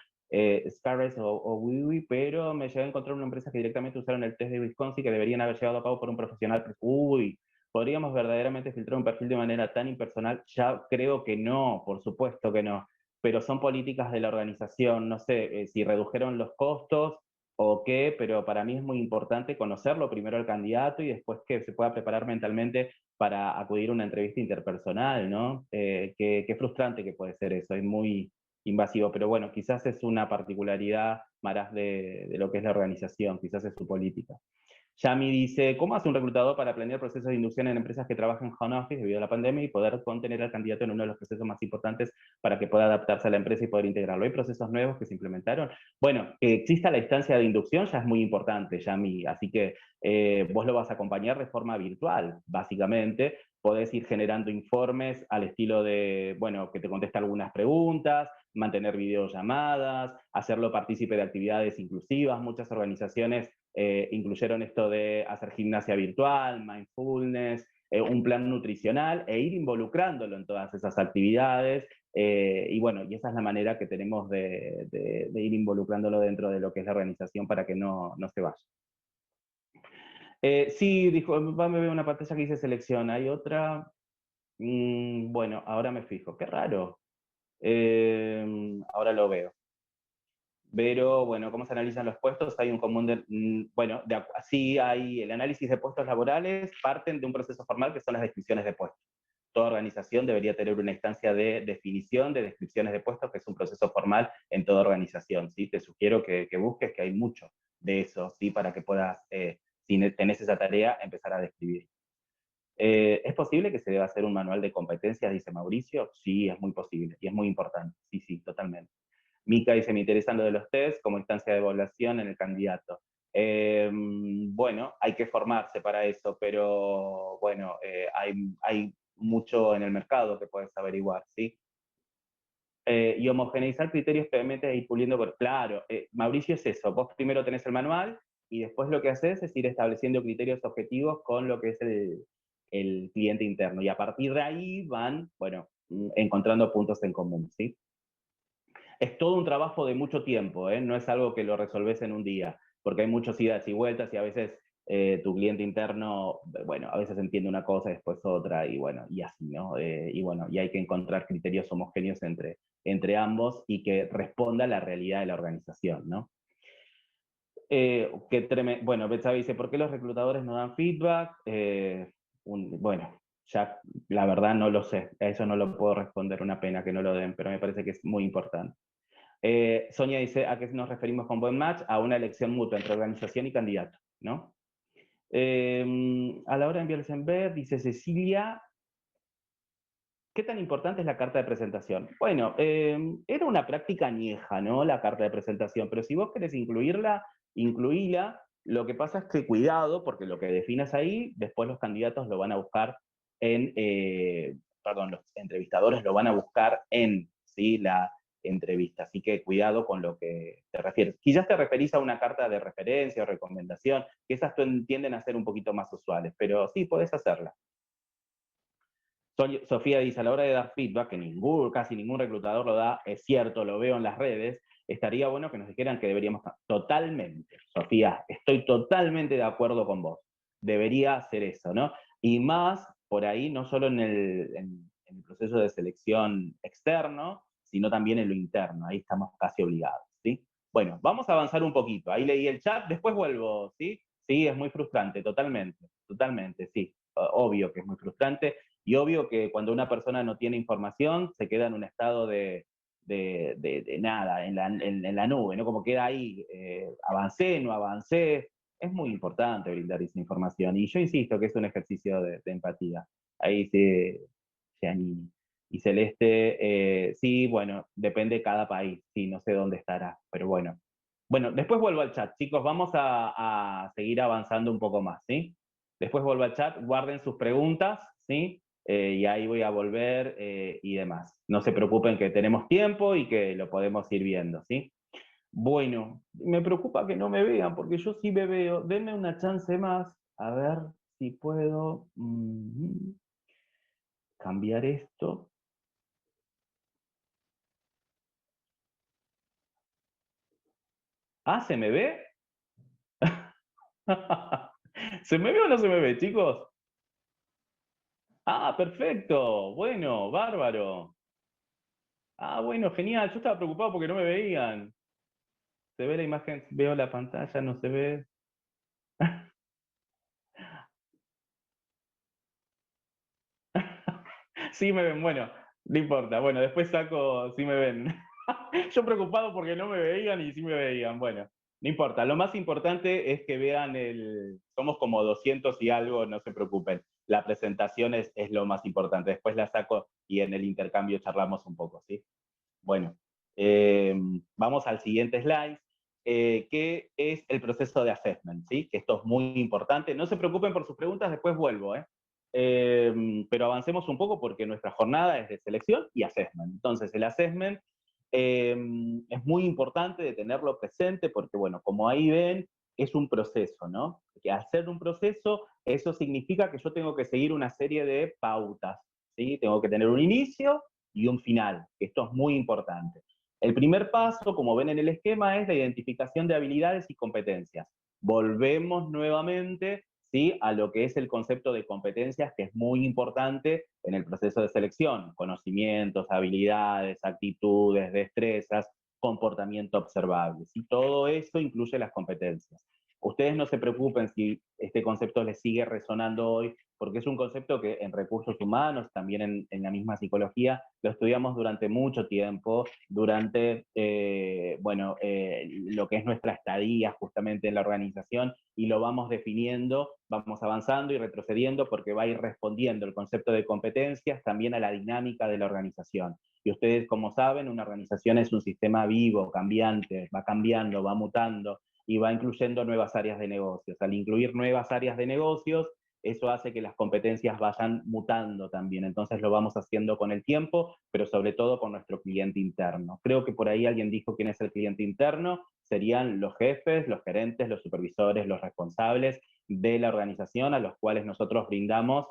Scarres o WiWi, pero me llegué a encontrar una empresa que directamente usaron el test de Wisconsin que deberían haber llevado a cabo por un profesional. Uy, ¿podríamos verdaderamente filtrar un perfil de manera tan impersonal? Ya creo que no, por supuesto que no, pero son políticas de la organización, no sé si redujeron los costos o qué, pero para mí es muy importante conocerlo primero al candidato y después que se pueda preparar mentalmente para acudir a una entrevista interpersonal, ¿no? Qué frustrante que puede ser eso, es muy invasivo, pero bueno, quizás es una particularidad más de lo que es la organización, quizás es su política. Yami dice, ¿cómo hace un reclutador para planear procesos de inducción en empresas que trabajan en home office debido a la pandemia y poder contener al candidato en uno de los procesos más importantes para que pueda adaptarse a la empresa y poder integrarlo? ¿Hay procesos nuevos que se implementaron? Bueno, que exista la instancia de inducción ya es muy importante, Yami, así que vos lo vas a acompañar de forma virtual, básicamente. Podés ir generando informes al estilo de, bueno, que te conteste algunas preguntas, mantener videollamadas, hacerlo partícipe de actividades inclusivas. Muchas organizaciones incluyeron esto de hacer gimnasia virtual, mindfulness, un plan nutricional e ir involucrándolo en todas esas actividades. Y bueno, y esa es la manera que tenemos de ir involucrándolo dentro de lo que es la organización para que no se vaya. Sí, dijo, me veo una pantalla que dice selección, hay otra, bueno, ahora me fijo, qué raro. Ahora lo veo. Pero bueno, ¿cómo se analizan los puestos? Hay un común bueno, así hay el análisis de puestos laborales, parten de un proceso formal que son las descripciones de puestos. Toda organización debería tener una instancia de definición de descripciones de puestos, que es un proceso formal en toda organización, ¿sí? Te sugiero que busques, que hay mucho de eso, ¿sí? Para que puedas, si tenés esa tarea, empezar a describir. ¿Es posible que se deba hacer un manual de competencias, dice Mauricio? Sí, es muy posible y es muy importante. Sí, sí, totalmente. Mica dice, me interesan lo de los test como instancia de evaluación en el candidato. Bueno, hay que formarse para eso, pero bueno, hay mucho en el mercado que puedes averiguar, ¿sí? Y homogeneizar criterios previamente e ir puliendo, claro, Mauricio es eso, vos primero tenés el manual y después lo que haces es ir estableciendo criterios objetivos con lo que es el cliente interno y a partir de ahí van, bueno, encontrando puntos en común, ¿sí? Es todo un trabajo de mucho tiempo, ¿eh? No es algo que lo resolves en un día, porque hay muchas idas y vueltas y a veces tu cliente interno, bueno, a veces entiende una cosa y después otra y bueno, y así, ¿no? Y bueno, y hay que encontrar criterios homogéneos entre ambos y que responda a la realidad de la organización, ¿no? Bueno, Betsabe dice, ¿por qué los reclutadores no dan feedback? Bueno, ya la verdad no lo sé, a eso no lo puedo responder, una pena que no lo den, pero me parece que es muy importante. Sonia dice, ¿a qué nos referimos con buen match? A una elección mutua entre organización y candidato, ¿no? A la hora de enviarles en ver, dice Cecilia, ¿qué tan importante es la carta de presentación? Bueno, era una práctica añeja, ¿no? La carta de presentación, pero si vos querés incluirla, incluíla. Lo que pasa es que cuidado, porque lo que definas ahí, después los candidatos lo van a buscar perdón, los entrevistadores lo van a buscar en, ¿sí? La entrevista. Así que cuidado con lo que te refieres. Quizás te referís a una carta de referencia o recomendación, que esas tienden a ser un poquito más usuales, pero sí, podés hacerla. Sofía dice, a la hora de dar feedback, que casi ningún reclutador lo da, es cierto, lo veo en las redes, estaría bueno que nos dijeran que deberíamos... Totalmente, Sofía, estoy totalmente de acuerdo con vos. Debería hacer eso, ¿no? Y más por ahí, no solo en el proceso de selección externo, sino también en lo interno. Ahí estamos casi obligados, ¿sí? Bueno, vamos a avanzar un poquito. Ahí leí el chat, después vuelvo, ¿sí? Sí, es muy frustrante, totalmente, sí. Obvio que es muy frustrante. Y obvio que cuando una persona no tiene información, se queda en un estado de nada, en la nube, ¿no? Como queda ahí, avancé, no avancé. es muy importante brindar esa información. Y yo insisto que es un ejercicio de empatía. Ahí sí, Jean y Celeste, sí, bueno, depende de cada país, sí, no sé dónde estará, pero bueno. Bueno, después vuelvo al chat, chicos, vamos a seguir avanzando un poco más, ¿sí? Después vuelvo al chat, guarden sus preguntas, ¿sí? Y ahí voy a volver y demás. No se preocupen que tenemos tiempo y que lo podemos ir viendo, ¿sí? Bueno, me preocupa que no me vean, porque yo sí me veo. Denme una chance más, a ver si puedo cambiar esto. Ah, ¿se me ve? ¿Se me ve o no se me ve, chicos? Ah, perfecto. Bueno, bárbaro. Ah, bueno, genial. Yo estaba preocupado porque no me veían. Se ve la imagen, veo la pantalla, no se ve. Sí me ven, bueno, no importa. Bueno, después saco, sí me ven. Yo preocupado porque no me veían y sí me veían. Bueno, no importa. Lo más importante es que vean somos como 200 y algo, no se preocupen. La presentación es lo más importante. Después la saco y en el intercambio charlamos un poco, ¿sí? Bueno, eh, vamos al siguiente slide, que es el proceso de assessment, ¿sí? Que esto es muy importante. No se preocupen por sus preguntas, después vuelvo, ¿eh? Pero avancemos un poco porque nuestra jornada es de selección y assessment. Entonces, el assessment es muy importante de tenerlo presente porque, bueno, como ahí ven, es un proceso, ¿no? Que al ser un proceso, eso significa que yo tengo que seguir una serie de pautas, ¿sí? Tengo que tener un inicio y un final. Esto es muy importante. El primer paso, como ven en el esquema, es la identificación de habilidades y competencias. Volvemos nuevamente, ¿sí?, a lo que es el concepto de competencias, que es muy importante en el proceso de selección. Conocimientos, habilidades, actitudes, destrezas, comportamiento observable. Y todo eso incluye las competencias. Ustedes no se preocupen si este concepto les sigue resonando hoy, porque es un concepto que en recursos humanos, también en la misma psicología, lo estudiamos durante mucho tiempo, durante, lo que es nuestra estadía justamente en la organización, y lo vamos definiendo, vamos avanzando y retrocediendo porque va a ir respondiendo el concepto de competencias también a la dinámica de la organización. Y ustedes, como saben, una organización es un sistema vivo, cambiante, va cambiando, va mutando y va incluyendo nuevas áreas de negocios. Al incluir nuevas áreas de negocios, eso hace que las competencias vayan mutando también. Entonces lo vamos haciendo con el tiempo, pero sobre todo con nuestro cliente interno. Creo que por ahí alguien dijo quién es el cliente interno. Serían los jefes, los gerentes, los supervisores, los responsables de la organización a los cuales nosotros brindamos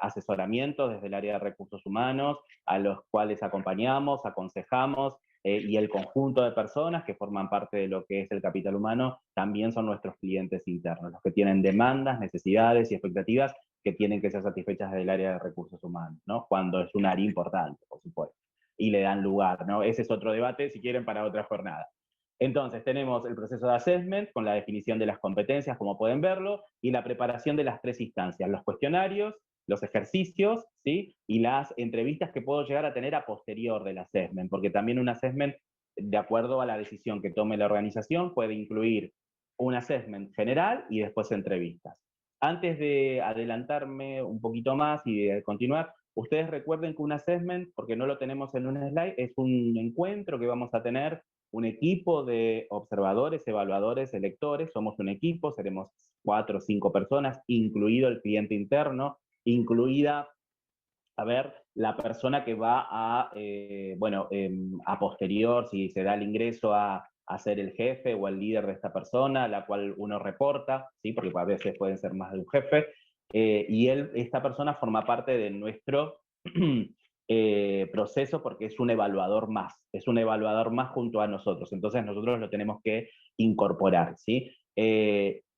asesoramiento desde el área de recursos humanos, a los cuales acompañamos, aconsejamos, y el conjunto de personas que forman parte de lo que es el capital humano también son nuestros clientes internos, los que tienen demandas, necesidades y expectativas que tienen que ser satisfechas desde el área de recursos humanos, ¿no? Cuando es un área importante, por supuesto, y le dan lugar, ¿no? Ese es otro debate, si quieren, para otra jornada. Entonces, tenemos el proceso de assessment con la definición de las competencias, como pueden verlo, y la preparación de las tres instancias, los cuestionarios, los ejercicios, ¿sí? Y las entrevistas que puedo llegar a tener a posterior del assessment, porque también un assessment, de acuerdo a la decisión que tome la organización, puede incluir un assessment general y después entrevistas. Antes de adelantarme un poquito más y de continuar, ustedes recuerden que un assessment, porque no lo tenemos en un slide, es un encuentro que vamos a tener un equipo de observadores, evaluadores, electores. Somos un equipo, seremos 4 o 5 personas, incluido el cliente interno, incluida, a ver, la persona que va a posterior, si se da el ingreso a ser el jefe o el líder de esta persona, a la cual uno reporta, ¿sí? Porque a veces pueden ser más de un jefe, y esta persona forma parte de nuestro proceso porque es un evaluador más junto a nosotros, entonces nosotros lo tenemos que incorporar, ¿sí?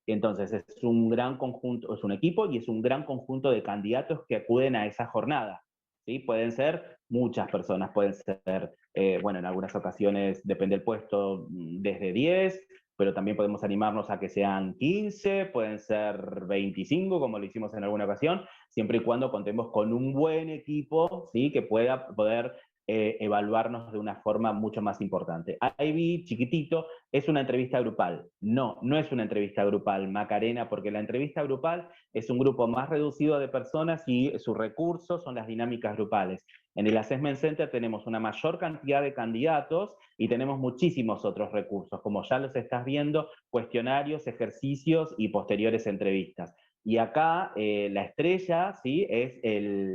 Entonces es un gran conjunto, es un equipo y es un gran conjunto de candidatos que acuden a esa jornada, ¿sí? Pueden ser muchas personas, pueden ser, en algunas ocasiones, depende del puesto, desde 10, pero también podemos animarnos a que sean 15, pueden ser 25, como lo hicimos en alguna ocasión, siempre y cuando contemos con un buen equipo, ¿sí? Que pueda poder evaluarnos de una forma mucho más importante. Ahí chiquitito, es una entrevista grupal. No, no es una entrevista grupal, Macarena, porque la entrevista grupal es un grupo más reducido de personas y sus recursos son las dinámicas grupales. En el Assessment Center tenemos una mayor cantidad de candidatos y tenemos muchísimos otros recursos, como ya los estás viendo, cuestionarios, ejercicios y posteriores entrevistas. Y acá la estrella, ¿sí?, es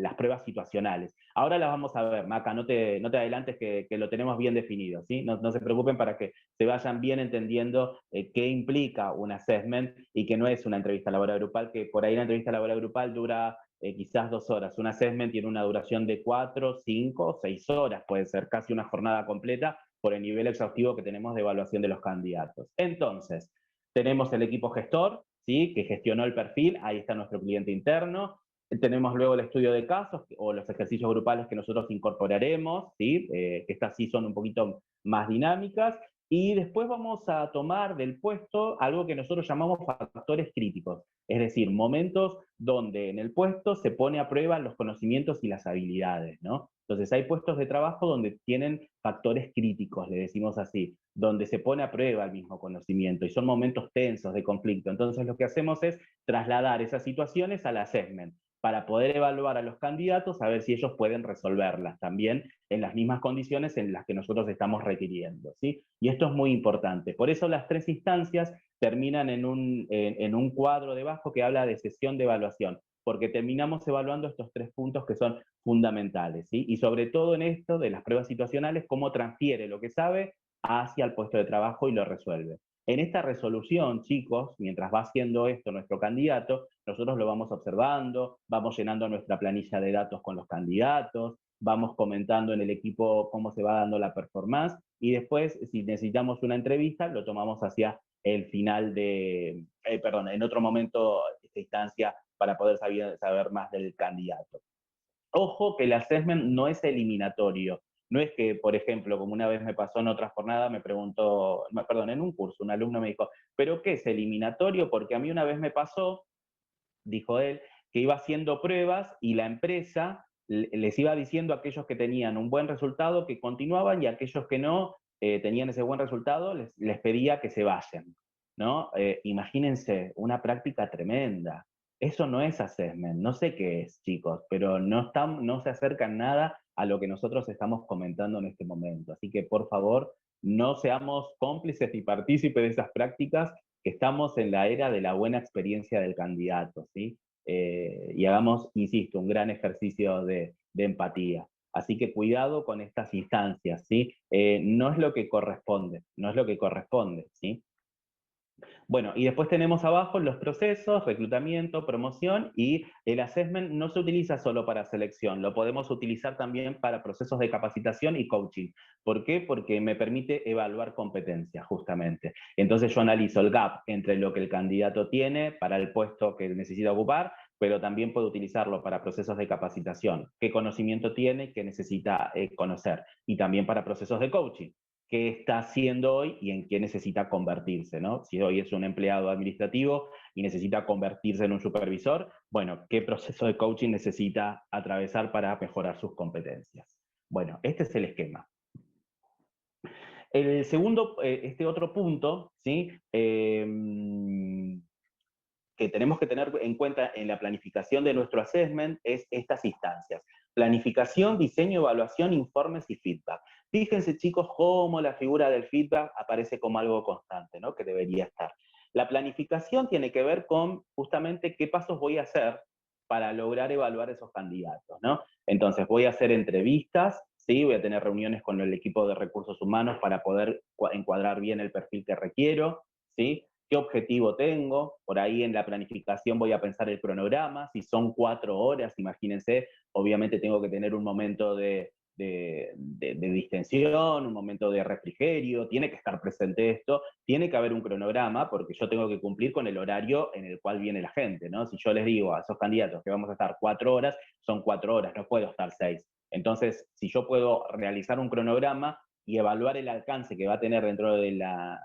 las pruebas situacionales. Ahora las vamos a ver, Maca, no te adelantes que lo tenemos bien definido, ¿sí? No se preocupen para que se vayan bien entendiendo qué implica un assessment y que no es una entrevista laboral grupal, que por ahí la entrevista laboral grupal dura quizás 2 horas. Un assessment tiene una duración de 4, 5, 6 horas, puede ser casi una jornada completa por el nivel exhaustivo que tenemos de evaluación de los candidatos. Entonces, tenemos el equipo gestor, ¿sí?, que gestionó el perfil, ahí está nuestro cliente interno. Tenemos luego el estudio de casos o los ejercicios grupales que nosotros incorporaremos, ¿sí? Que estas sí son un poquito más dinámicas. Y después vamos a tomar del puesto algo que nosotros llamamos factores críticos, es decir, momentos donde en el puesto se pone a prueba los conocimientos y las habilidades, ¿no? Entonces hay puestos de trabajo donde tienen factores críticos, le decimos así, donde se pone a prueba el mismo conocimiento y son momentos tensos de conflicto. Entonces lo que hacemos es trasladar esas situaciones al assessment para poder evaluar a los candidatos a ver si ellos pueden resolverlas también en las mismas condiciones en las que nosotros estamos requiriendo, ¿sí? Y esto es muy importante. Por eso las 3 instancias terminan en un cuadro debajo que habla de sesión de evaluación, porque terminamos evaluando estos 3 puntos que son fundamentales, ¿sí? Y sobre todo en esto de las pruebas situacionales, cómo transfiere lo que sabe hacia el puesto de trabajo y lo resuelve. En esta resolución, chicos, mientras va haciendo esto nuestro candidato, nosotros lo vamos observando, vamos llenando nuestra planilla de datos con los candidatos, vamos comentando en el equipo cómo se va dando la performance y después, si necesitamos una entrevista, lo tomamos hacia el final en otro momento, esta instancia, para poder saber más del candidato. Ojo que el assessment no es eliminatorio. No es que, por ejemplo, como una vez me pasó en otra jornada, me preguntó, perdón, en un curso, un alumno me dijo, ¿pero qué es eliminatorio? Porque a mí una vez me pasó, dijo él, que iba haciendo pruebas y la empresa les iba diciendo a aquellos que tenían un buen resultado que continuaban y a aquellos que no tenían ese buen resultado les pedía que se vayan, ¿no? Imagínense, una práctica tremenda. Eso no es assessment, no sé qué es, chicos, pero no se acerca en nada a lo que nosotros estamos comentando en este momento. Así que, por favor, no seamos cómplices y partícipes de esas prácticas, que estamos en la era de la buena experiencia del candidato, ¿sí? Y hagamos, insisto, un gran ejercicio de empatía. Así que cuidado con estas instancias, ¿sí? No es lo que corresponde, no es lo que corresponde, ¿sí? Bueno, y después tenemos abajo los procesos, reclutamiento, promoción, y el assessment no se utiliza solo para selección, lo podemos utilizar también para procesos de capacitación y coaching. ¿Por qué? Porque me permite evaluar competencias, justamente. Entonces yo analizo el gap entre lo que el candidato tiene para el puesto que necesita ocupar, pero también puedo utilizarlo para procesos de capacitación, qué conocimiento tiene, qué necesita conocer, y también para procesos de coaching, qué está haciendo hoy y en qué necesita convertirse, ¿no? Si hoy es un empleado administrativo y necesita convertirse en un supervisor, bueno, ¿qué proceso de coaching necesita atravesar para mejorar sus competencias? Bueno, este es el esquema. El segundo, este otro punto, ¿sí? Que tenemos que tener en cuenta en la planificación de nuestro assessment es estas instancias: planificación, diseño, evaluación, informes y feedback. Fíjense, chicos, cómo la figura del feedback aparece como algo constante, ¿no?, que debería estar. La planificación tiene que ver con justamente qué pasos voy a hacer para lograr evaluar esos candidatos, ¿no? Entonces voy a hacer entrevistas, ¿sí? Voy a tener reuniones con el equipo de recursos humanos para poder encuadrar bien el perfil que requiero, ¿sí? ¿Qué objetivo tengo? Por ahí en la planificación voy a pensar el cronograma, si son 4 horas, imagínense, obviamente tengo que tener un momento de distensión, un momento de refrigerio, tiene que estar presente esto, tiene que haber un cronograma, porque yo tengo que cumplir con el horario en el cual viene la gente, ¿no? Si yo les digo a esos candidatos que vamos a estar 4 horas, son 4 horas, no puedo estar 6. Entonces, si yo puedo realizar un cronograma y evaluar el alcance que va a tener dentro de la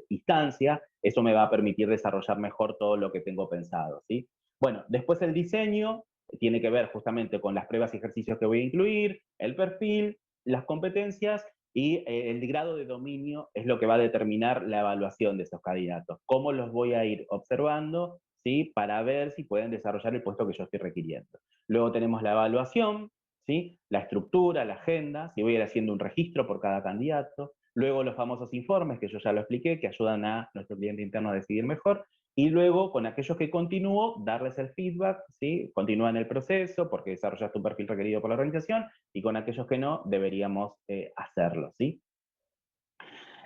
instancia, eso me va a permitir desarrollar mejor todo lo que tengo pensado, ¿sí? Bueno, después el diseño tiene que ver justamente con las pruebas y ejercicios que voy a incluir, el perfil, las competencias y el grado de dominio es lo que va a determinar la evaluación de esos candidatos. ¿Cómo los voy a ir observando? ¿Sí? Para ver si pueden desarrollar el puesto que yo estoy requiriendo. Luego tenemos la evaluación, ¿sí? La estructura, la agenda, si voy a ir haciendo un registro por cada candidato. Luego los famosos informes, que yo ya lo expliqué, que ayudan a nuestro cliente interno a decidir mejor. Y luego, con aquellos que continúo, darles el feedback, ¿sí? Continúan el proceso porque desarrollaste un perfil requerido por la organización, y con aquellos que no, deberíamos hacerlo, ¿sí?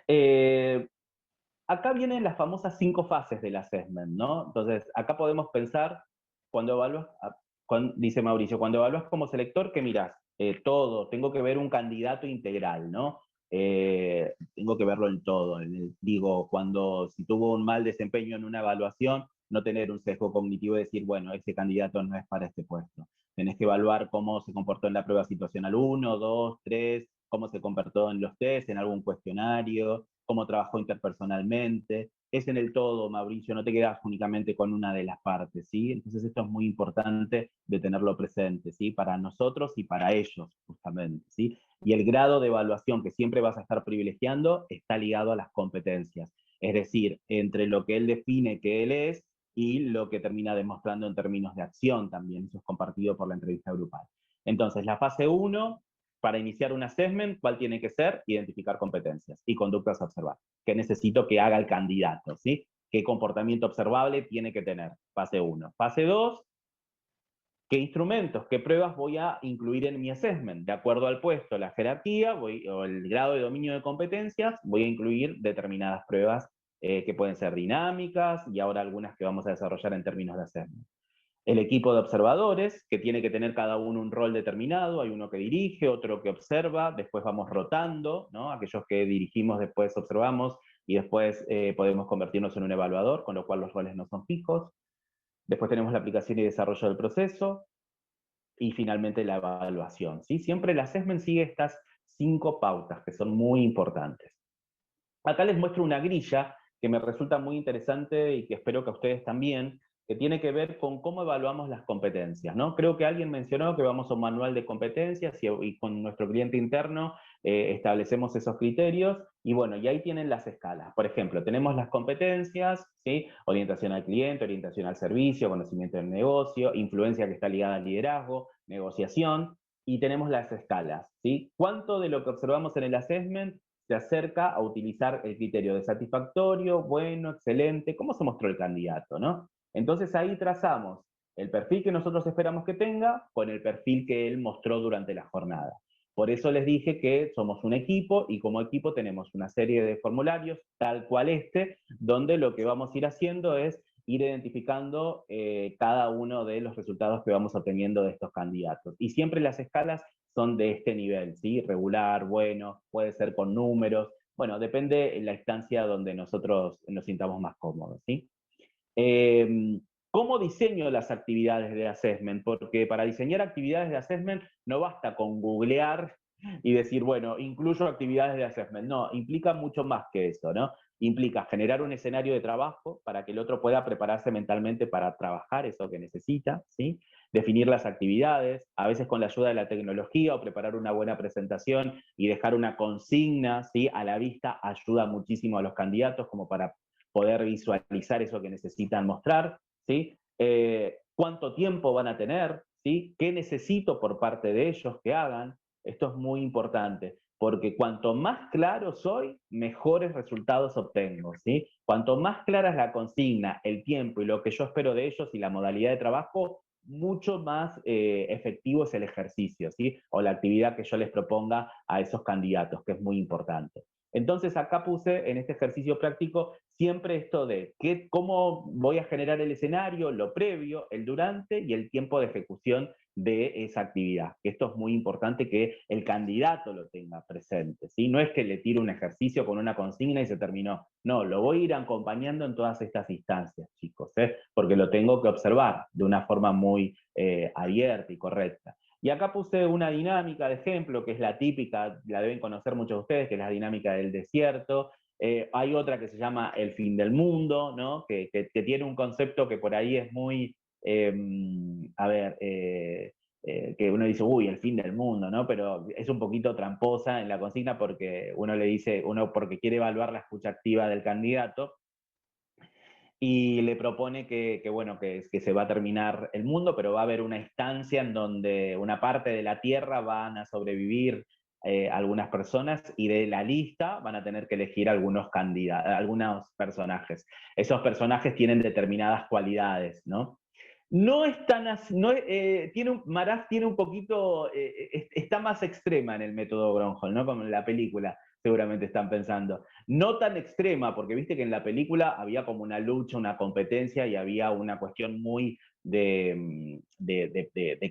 Eh, Acá vienen las famosas 5 fases del assessment, ¿no? Entonces, acá podemos pensar, cuando evalúas, dice Mauricio, cuando evalúas como selector, ¿qué mirás? Todo, tengo que ver un candidato integral, ¿no? Tengo que verlo en todo. Digo, si tuvo un mal desempeño en una evaluación, no tener un sesgo cognitivo y decir, bueno, ese candidato no es para este puesto. Tenés que evaluar cómo se comportó en la prueba situacional 1, 2, 3, cómo se comportó en los test, en algún cuestionario, cómo trabajó interpersonalmente. Es en el todo, Mauricio, no te quedas únicamente con una de las partes, ¿sí? Entonces esto es muy importante de tenerlo presente, ¿sí? Para nosotros y para ellos, justamente, ¿sí? Y el grado de evaluación que siempre vas a estar privilegiando está ligado a las competencias. Es decir, entre lo que él define que él es y lo que termina demostrando en términos de acción también. Eso es compartido por la entrevista grupal. Entonces, la fase 1, para iniciar un assessment, ¿cuál tiene que ser? Identificar competencias y conductas a observar. ¿Qué necesito que haga el candidato? ¿Sí? ¿Qué comportamiento observable tiene que tener? Fase 1. Fase 2, ¿qué instrumentos, qué pruebas voy a incluir en mi assessment? De acuerdo al puesto, la jerarquía o el grado de dominio de competencias, voy a incluir determinadas pruebas que pueden ser dinámicas y ahora algunas que vamos a desarrollar en términos de assessment. El equipo de observadores, que tiene que tener cada uno un rol determinado, hay uno que dirige, otro que observa, después vamos rotando, ¿no? Aquellos que dirigimos después observamos y después podemos convertirnos en un evaluador, con lo cual los roles no son fijos. Después tenemos la aplicación y desarrollo del proceso y finalmente la evaluación, ¿sí? Siempre el assessment sigue estas 5 pautas que son muy importantes. Acá les muestro una grilla que me resulta muy interesante y que espero que a ustedes también, que tiene que ver con cómo evaluamos las competencias, ¿no? Creo que alguien mencionó que vamos a un manual de competencias y con nuestro cliente interno establecemos esos criterios y bueno, y ahí tienen las escalas. Por ejemplo, tenemos las competencias, ¿sí? Orientación al cliente, orientación al servicio, conocimiento del negocio, influencia que está ligada al liderazgo, negociación, y tenemos las escalas, ¿sí? ¿Cuánto de lo que observamos en el assessment se acerca a utilizar el criterio de satisfactorio, bueno, excelente, cómo se mostró el candidato, ¿no? Entonces ahí trazamos el perfil que nosotros esperamos que tenga con el perfil que él mostró durante la jornada. Por eso les dije que somos un equipo y como equipo tenemos una serie de formularios, tal cual donde lo que vamos a ir haciendo es ir identificando cada uno de los resultados que vamos obteniendo de estos candidatos. Y siempre las escalas son de este nivel, ¿sí? Regular, bueno, puede ser con números, bueno, depende de la instancia donde nosotros nos sintamos más cómodos, ¿sí? ¿Cómo diseño las actividades de assessment? Porque para diseñar actividades de assessment no basta con googlear y decir, bueno, incluyo actividades de assessment. No, implica mucho más que eso, ¿no? Implica generar un escenario de trabajo para que el otro pueda prepararse mentalmente para trabajar eso que necesita, ¿sí? Definir las actividades, a veces con la ayuda de la tecnología o preparar una buena presentación y dejar una consigna, ¿sí? A la vista ayuda muchísimo a los candidatos como para poder visualizar eso que necesitan mostrar, ¿sí? ¿Cuánto tiempo van a tener? ¿Sí? ¿Qué necesito por parte de ellos que hagan? Esto es muy importante, porque cuanto más claro soy, mejores resultados obtengo, ¿sí? Cuanto más clara es la consigna, el tiempo y lo que yo espero de ellos y la modalidad de trabajo, mucho más efectivo es el ejercicio, ¿sí? O la actividad que yo les proponga a esos candidatos, que es muy importante. Entonces acá puse en este ejercicio práctico siempre esto de cómo voy a generar el escenario, lo previo, el durante y el tiempo de ejecución de esa actividad. Esto es muy importante que el candidato lo tenga presente, ¿sí? No es que le tire un ejercicio con una consigna y se terminó. No, lo voy a ir acompañando en todas estas instancias, chicos, porque lo tengo que observar de una forma muy abierta y correcta. Y acá puse una dinámica de ejemplo, que es la típica, la deben conocer muchos de ustedes, que es la dinámica del desierto. Hay otra que se llama el fin del mundo, ¿no? Que tiene un concepto que por ahí es muy, a ver, que uno dice, uy, el fin del mundo, ¿no? Pero es un poquito tramposa en la consigna porque uno le dice, uno porque quiere evaluar la escucha activa del candidato, y le propone bueno, que se va a terminar el mundo, pero va a haber una instancia en donde una parte de la Tierra van a sobrevivir algunas personas y de la lista van a tener que elegir algunos candidatos, algunos personajes. Esos personajes tienen determinadas cualidades, ¿no? No es tan así, no, Maraz tiene un poquito, está más extrema en el método Gronholm, ¿no? Como en la película, seguramente están pensando. No tan extrema, porque viste que en la película había como una lucha, una competencia y había una cuestión muy de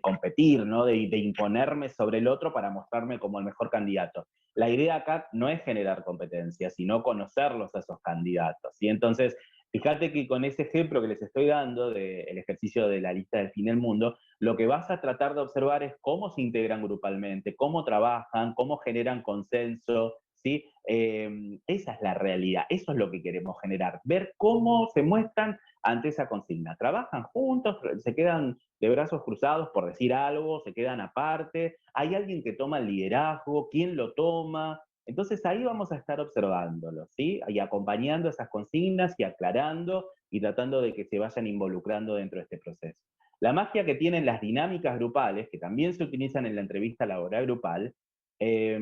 competir, ¿no? De imponerme sobre el otro para mostrarme como el mejor candidato. La idea acá no es generar competencia, sino conocerlos a esos candidatos. ¿sí? Entonces, fíjate que con ese ejemplo que les estoy dando del ejercicio de la lista del fin del mundo, lo que vas a tratar de observar es cómo se integran grupalmente, cómo trabajan, cómo generan consenso, ¿sí? Esa es la realidad, eso es lo que queremos generar, ver cómo se muestran ante esa consigna. Trabajan juntos, se quedan de brazos cruzados por decir algo, se quedan aparte, hay alguien que toma el liderazgo, quién lo toma, entonces ahí vamos a estar observándolo, ¿sí? Y acompañando esas consignas y aclarando y tratando de que se vayan involucrando dentro de este proceso. La magia que tienen las dinámicas grupales, que también se utilizan en la entrevista laboral grupal, eh,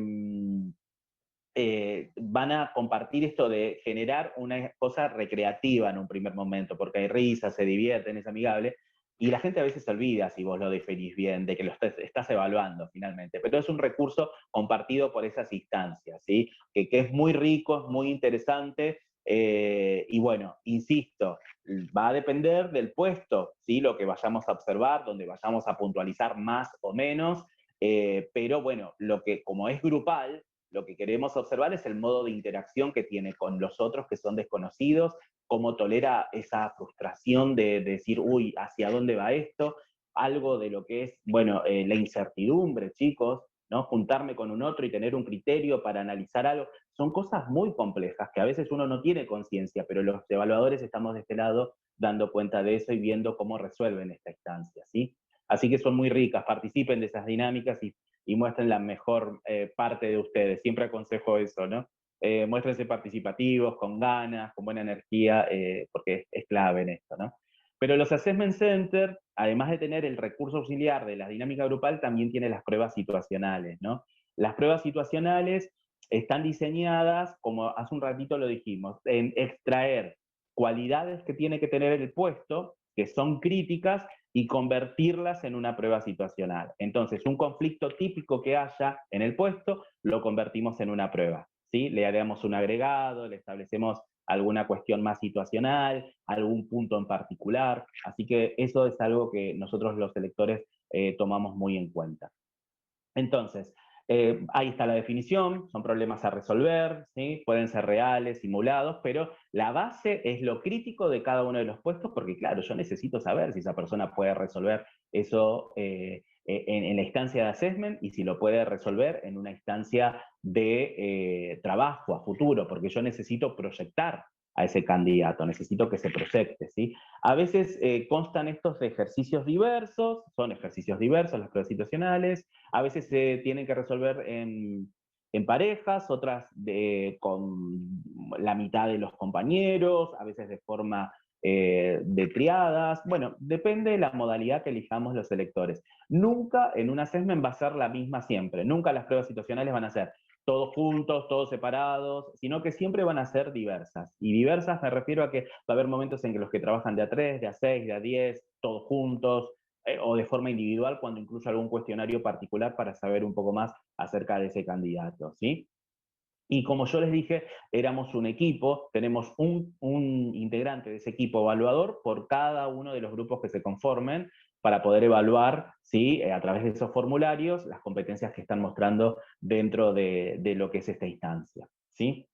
van a compartir esto de generar una cosa recreativa en un primer momento, porque hay risas, se divierten, es amigable, y la gente a veces se olvida, si vos lo definís bien, de que lo estás evaluando finalmente, pero es un recurso compartido por esas instancias, ¿sí? Que es muy rico, es muy interesante, y bueno, insisto, va a depender del puesto, ¿sí? Lo que vayamos a observar, donde vayamos a puntualizar más o menos, pero bueno, lo que como es grupal, lo que queremos observar es el modo de interacción que tiene con los otros que son desconocidos, cómo tolera esa frustración de decir, uy, ¿hacia dónde va esto? Algo de lo que es, bueno, la incertidumbre, chicos, ¿no? Juntarme con un otro y tener un criterio para analizar algo, son cosas muy complejas que a veces uno no tiene conciencia, pero los evaluadores estamos de este lado dando cuenta de eso y viendo cómo resuelven esta instancia, ¿sí? Así que son muy ricas, participen de esas dinámicas y muestren la mejor parte de ustedes. Siempre aconsejo eso, ¿no? Muéstrense participativos, con ganas, con buena energía, porque es clave en esto, ¿no? Pero los Assessment Center, además de tener el recurso auxiliar de la dinámica grupal, también tiene las pruebas situacionales, ¿no? Las pruebas situacionales están diseñadas, como hace un ratito lo dijimos, en extraer cualidades que tiene que tener el puesto, que son críticas, y convertirlas en una prueba situacional. Entonces, un conflicto típico que haya en el puesto, lo convertimos en una prueba. ¿sí? Le haremos un agregado, le establecemos alguna cuestión más situacional, algún punto en particular. Así que eso es algo que nosotros los electores tomamos muy en cuenta. Entonces, ahí está la definición, son problemas a resolver, ¿sí? Pueden ser reales, simulados, pero la base es lo crítico de cada uno de los puestos, porque claro, yo necesito saber si esa persona puede resolver eso en la instancia de assessment y si lo puede resolver en una instancia de trabajo a futuro, porque yo necesito proyectar a ese candidato, necesito que se proyecte, ¿sí? A veces constan estos ejercicios diversos, son ejercicios diversos, las pruebas situacionales, a veces se tienen que resolver en parejas, otras con la mitad de los compañeros, a veces de forma de triadas. Bueno, depende de la modalidad que elijamos los electores. Nunca en un assessment va a ser la misma siempre. Nunca las pruebas situacionales van a ser todos juntos, todos separados, sino que siempre van a ser diversas. Y diversas me refiero a que va a haber momentos en que los que trabajan de a 3, de a 6, de a 10, todos juntos, o de forma individual cuando incluso algún cuestionario particular para saber un poco más acerca de ese candidato, ¿sí? Y como yo les dije, éramos un equipo, tenemos un integrante de ese equipo evaluador por cada uno de los grupos que se conformen para poder evaluar, ¿sí? A través de esos formularios, las competencias que están mostrando dentro de lo que es esta instancia, ¿sí?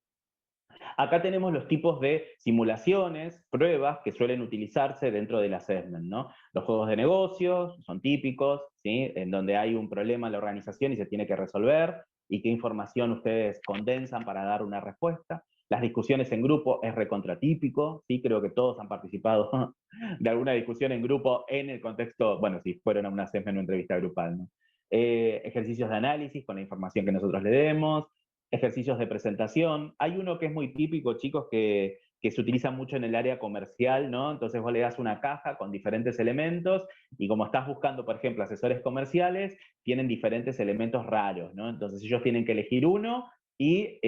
Acá tenemos los tipos de simulaciones, pruebas que suelen utilizarse dentro del assessment, ¿no? Los juegos de negocios son típicos, ¿sí? En donde hay un problema en la organización y se tiene que resolver, y qué información ustedes condensan para dar una respuesta. Las discusiones en grupo es recontratípico, ¿sí? Creo que todos han participado de alguna discusión en grupo en el contexto, bueno, si fueron a una CESME en una entrevista grupal, ¿no? Ejercicios de análisis con la información que nosotros le demos, ejercicios de presentación. Hay uno que es muy típico, chicos, que se utiliza mucho en el área comercial, ¿no? Entonces vos le das una caja con diferentes elementos y como estás buscando, por ejemplo, asesores comerciales, tienen diferentes elementos raros, ¿no? Entonces ellos tienen que elegir uno y,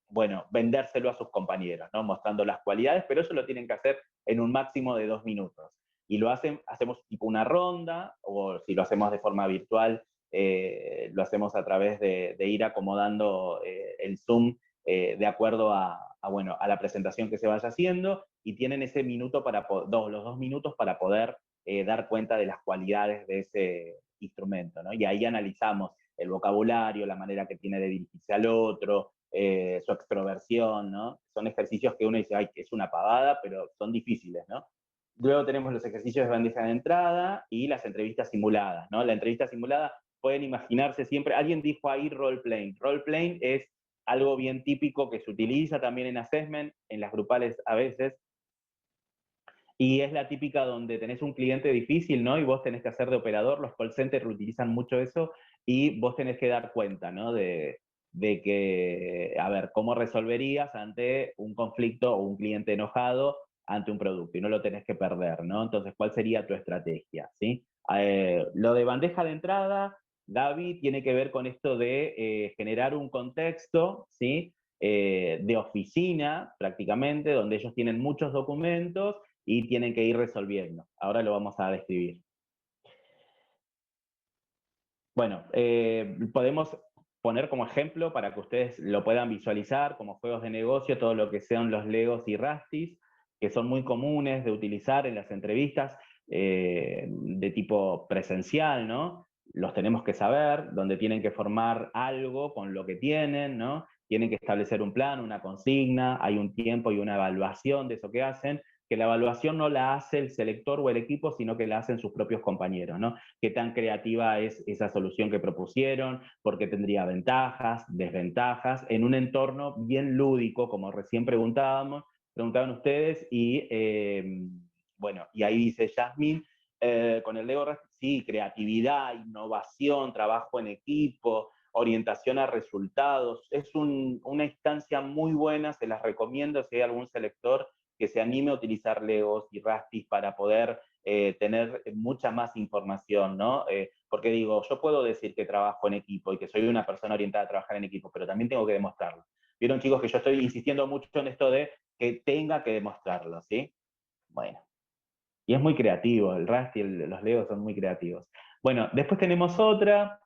bueno, vendérselo a sus compañeros, ¿no? Mostrando las cualidades, pero eso lo tienen que hacer en un máximo de 2 minutos. Y lo hacemos tipo una ronda, o si lo hacemos de forma virtual, lo hacemos a través de ir acomodando el Zoom de acuerdo bueno, a la presentación que se vaya haciendo, y tienen ese minuto los 2 minutos para poder dar cuenta de las cualidades de ese instrumento, ¿no? Y ahí analizamos el vocabulario, la manera que tiene de dirigirse al otro, su extroversión, ¿no? Son ejercicios que uno dice, ay, es una pavada, pero son difíciles, ¿no? Luego tenemos los ejercicios de bandeja de entrada y las entrevistas simuladas, ¿no? La entrevista simulada, pueden imaginarse siempre, alguien dijo ahí role-playing. Role-playing es algo bien típico que se utiliza también en assessment, en las grupales a veces, y es la típica donde tenés un cliente difícil, ¿no? Y vos tenés que hacer de operador, los call centers utilizan mucho eso, y vos tenés que dar cuenta, ¿no? De que, a ver, ¿cómo resolverías ante un conflicto o un cliente enojado ante un producto? Y no lo tenés que perder, ¿no? Entonces, ¿cuál sería tu estrategia? ¿Sí? Lo de bandeja de entrada, Gaby, tiene que ver con esto de generar un contexto, ¿sí? De oficina, prácticamente, donde ellos tienen muchos documentos y tienen que ir resolviendo. Ahora lo vamos a describir. Bueno, podemos poner como ejemplo para que ustedes lo puedan visualizar como juegos de negocio, todo lo que sean los Legos y Rastis, que son muy comunes de utilizar en las entrevistas de tipo presencial, ¿no? Los tenemos que saber, donde tienen que formar algo con lo que tienen, ¿no? Tienen que establecer un plan, una consigna, hay un tiempo y una evaluación de eso que hacen, que la evaluación no la hace el selector o el equipo, sino que la hacen sus propios compañeros, ¿no? Qué tan creativa es esa solución que propusieron, porque tendría ventajas, desventajas, en un entorno bien lúdico, como recién preguntaban ustedes, y bueno, y ahí dice Jasmine, con el Lego, sí, creatividad, innovación, trabajo en equipo, orientación a resultados, es una instancia muy buena, se las recomiendo si hay algún selector que se anime a utilizar Legos y Rastis para poder tener mucha más información, ¿no? Porque digo, yo puedo decir que trabajo en equipo y que soy una persona orientada a trabajar en equipo, pero también tengo que demostrarlo. Vieron, chicos, que yo estoy insistiendo mucho en esto de que tenga que demostrarlo, ¿sí? Bueno, y es muy creativo, el Rust y los Legos son muy creativos. Bueno, después tenemos otra,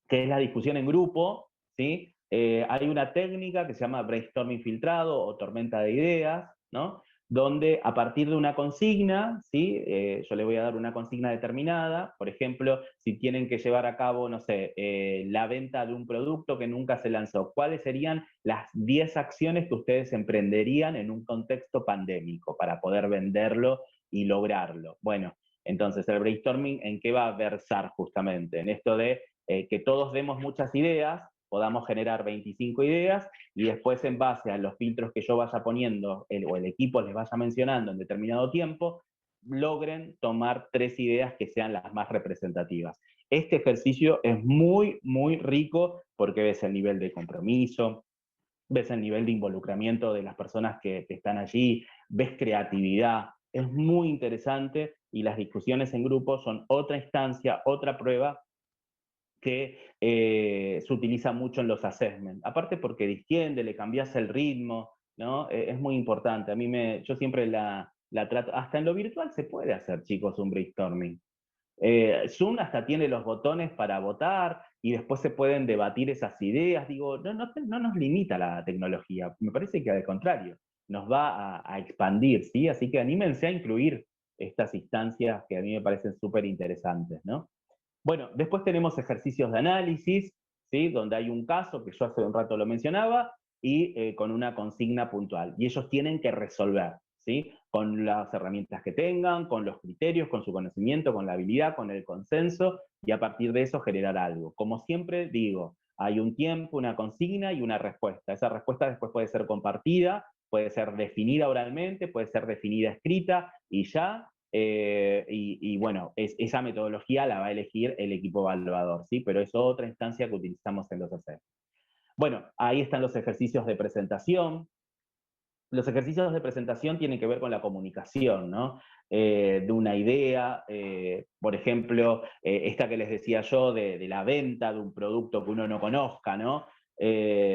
que es la discusión en grupo, ¿sí? Hay una técnica que se llama brainstorming filtrado o tormenta de ideas, ¿no? Donde a partir de una consigna, ¿sí? Yo le voy a dar una consigna determinada, por ejemplo, si tienen que llevar a cabo, no sé, la venta de un producto que nunca se lanzó, ¿cuáles serían las 10 acciones que ustedes emprenderían en un contexto pandémico para poder venderlo y lograrlo? Bueno, entonces el brainstorming, ¿en qué va a versar justamente? En esto de que todos demos muchas ideas, podamos generar 25 ideas y después en base a los filtros que yo vaya poniendo o el equipo les vaya mencionando en determinado tiempo, logren tomar 3 ideas que sean las más representativas. Este ejercicio es muy, muy rico porque ves el nivel de compromiso, ves el nivel de involucramiento de las personas que están allí, ves creatividad, es muy interesante y las discusiones en grupo son otra instancia, otra prueba que se utiliza mucho en los assessments. Aparte porque distiende, le cambias el ritmo, ¿no? Es muy importante. Yo siempre la trato, hasta en lo virtual se puede hacer, chicos, un brainstorming. Zoom hasta tiene los botones para votar y después se pueden debatir esas ideas. Digo, no nos limita la tecnología, me parece que al contrario, nos va a expandir, ¿sí? Así que anímense a incluir estas instancias que a mí me parecen súper interesantes, ¿no? Bueno, después tenemos ejercicios de análisis, ¿sí? Donde hay un caso, que yo hace un rato lo mencionaba, y con una consigna puntual. Y ellos tienen que resolver, ¿sí? Con las herramientas que tengan, con los criterios, con su conocimiento, con la habilidad, con el consenso, y a partir de eso generar algo. Como siempre digo, Hay un tiempo, una consigna y una respuesta. Esa respuesta después puede ser compartida, puede ser definida oralmente, puede ser definida escrita y ya. Bueno, esa metodología la va a elegir el equipo evaluador, ¿sí? Pero es otra instancia que utilizamos en los assessments. Bueno, ahí están los ejercicios de presentación. Los ejercicios de presentación tienen que ver con la comunicación, ¿no? De una idea, por ejemplo, esta que les decía yo de la venta de un producto que uno no conozca, ¿no?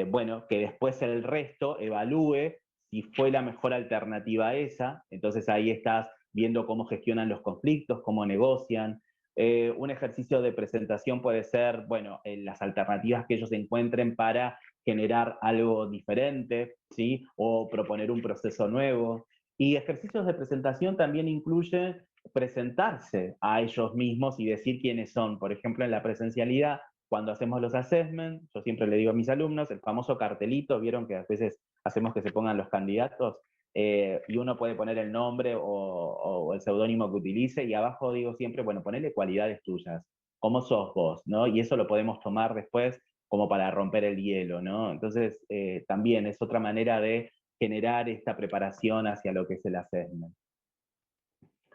Bueno, que después el resto evalúe si fue la mejor alternativa a esa, entonces ahí estás viendo cómo gestionan los conflictos, cómo negocian. Un ejercicio de presentación puede ser, bueno, las alternativas que ellos encuentren para generar algo diferente, ¿sí? O proponer un proceso nuevo. Y ejercicios de presentación también incluyen presentarse a ellos mismos y decir quiénes son. Por ejemplo, en la presencialidad, cuando hacemos los assessments, yo siempre le digo a mis alumnos, el famoso cartelito, vieron que a veces hacemos que se pongan los candidatos, y uno puede poner el nombre o el seudónimo que utilice, y abajo digo siempre, bueno, ponele cualidades tuyas, cómo sos vos, ¿no? Y eso lo podemos tomar después como para romper el hielo, ¿no? Entonces, también es otra manera de generar esta preparación hacia lo que es el assessment.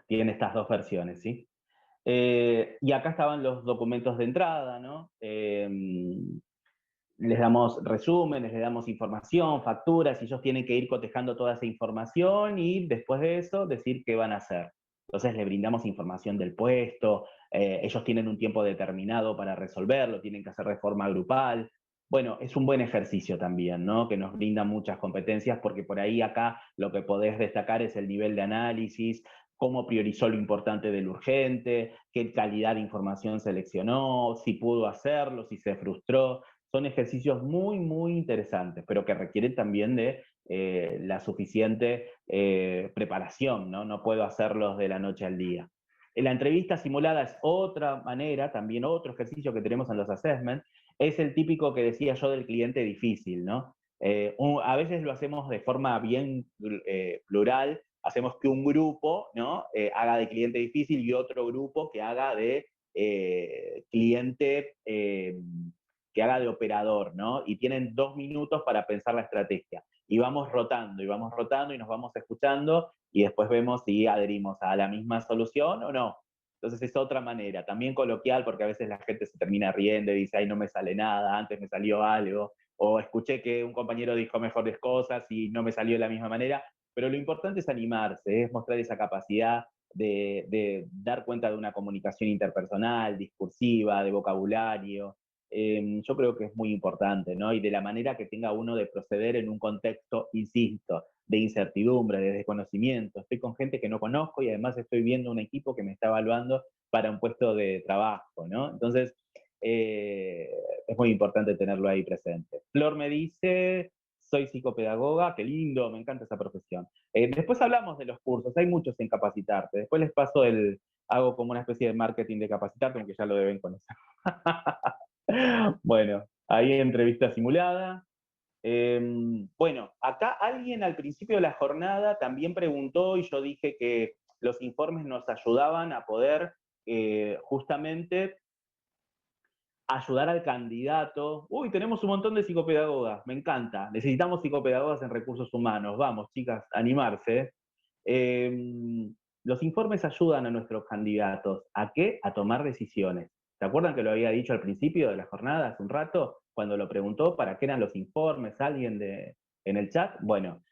Tiene estas dos versiones, ¿sí? Y acá estaban los documentos de entrada, ¿no? Les damos resúmenes, les damos información, facturas, y ellos tienen que ir cotejando toda esa información y después de eso decir qué van a hacer. Entonces les brindamos información del puesto, ellos tienen un tiempo determinado para resolverlo, tienen que hacer de forma grupal. Bueno, es un buen ejercicio también, ¿no? Que nos brinda muchas competencias, porque por ahí acá lo que podés destacar es el nivel de análisis, cómo priorizó lo importante de lo urgente, qué calidad de información seleccionó, si pudo hacerlo, si se frustró. Son ejercicios muy, muy interesantes, pero que requieren también de la suficiente preparación, ¿no? No puedo hacerlos de la noche al día. La entrevista simulada es otra manera, también otro ejercicio que tenemos en los assessments, es el típico que decía yo del cliente difícil, ¿no? A veces lo hacemos de forma bien plural, hacemos que un grupo, ¿no? Haga de cliente difícil y otro grupo que haga de cliente que haga de operador, ¿no? Y tienen 2 minutos para pensar la estrategia. Y vamos rotando, y vamos rotando, y nos vamos escuchando, y después vemos si adherimos a la misma solución o no. Entonces es otra manera, también coloquial, porque a veces la gente se termina riendo y dice, ay, no me sale nada, antes me salió algo, o escuché que un compañero dijo mejores cosas y no me salió de la misma manera, pero lo importante es animarse, es mostrar esa capacidad dar cuenta de una comunicación interpersonal, discursiva, de vocabulario. Yo creo que es muy importante, ¿no? Y de la manera que tenga uno de proceder en un contexto, insisto, de incertidumbre, de desconocimiento. Estoy con gente que no conozco y además estoy viendo un equipo que me está evaluando para un puesto de trabajo, ¿no? Entonces, eh, es muy importante tenerlo ahí presente. Flor me dice, soy psicopedagoga, qué lindo, me encanta esa profesión. Después hablamos de los cursos, hay muchos en Capacitarte. Después les paso hago como una especie de marketing de Capacitarte, aunque ya lo deben conocer. Bueno, ahí entrevista simulada. Bueno, acá alguien al principio de la jornada también preguntó y yo dije que los informes nos ayudaban a poder justamente ayudar al candidato. Uy, tenemos un montón de psicopedagogas, me encanta. Necesitamos psicopedagogas en recursos humanos. Vamos, chicas, animarse. Eh, los informes ayudan a nuestros candidatos. ¿A qué? A tomar decisiones. ¿Se acuerdan que lo había dicho al principio de la jornada, hace un rato, cuando lo preguntó para qué eran los informes alguien en el chat? Bueno,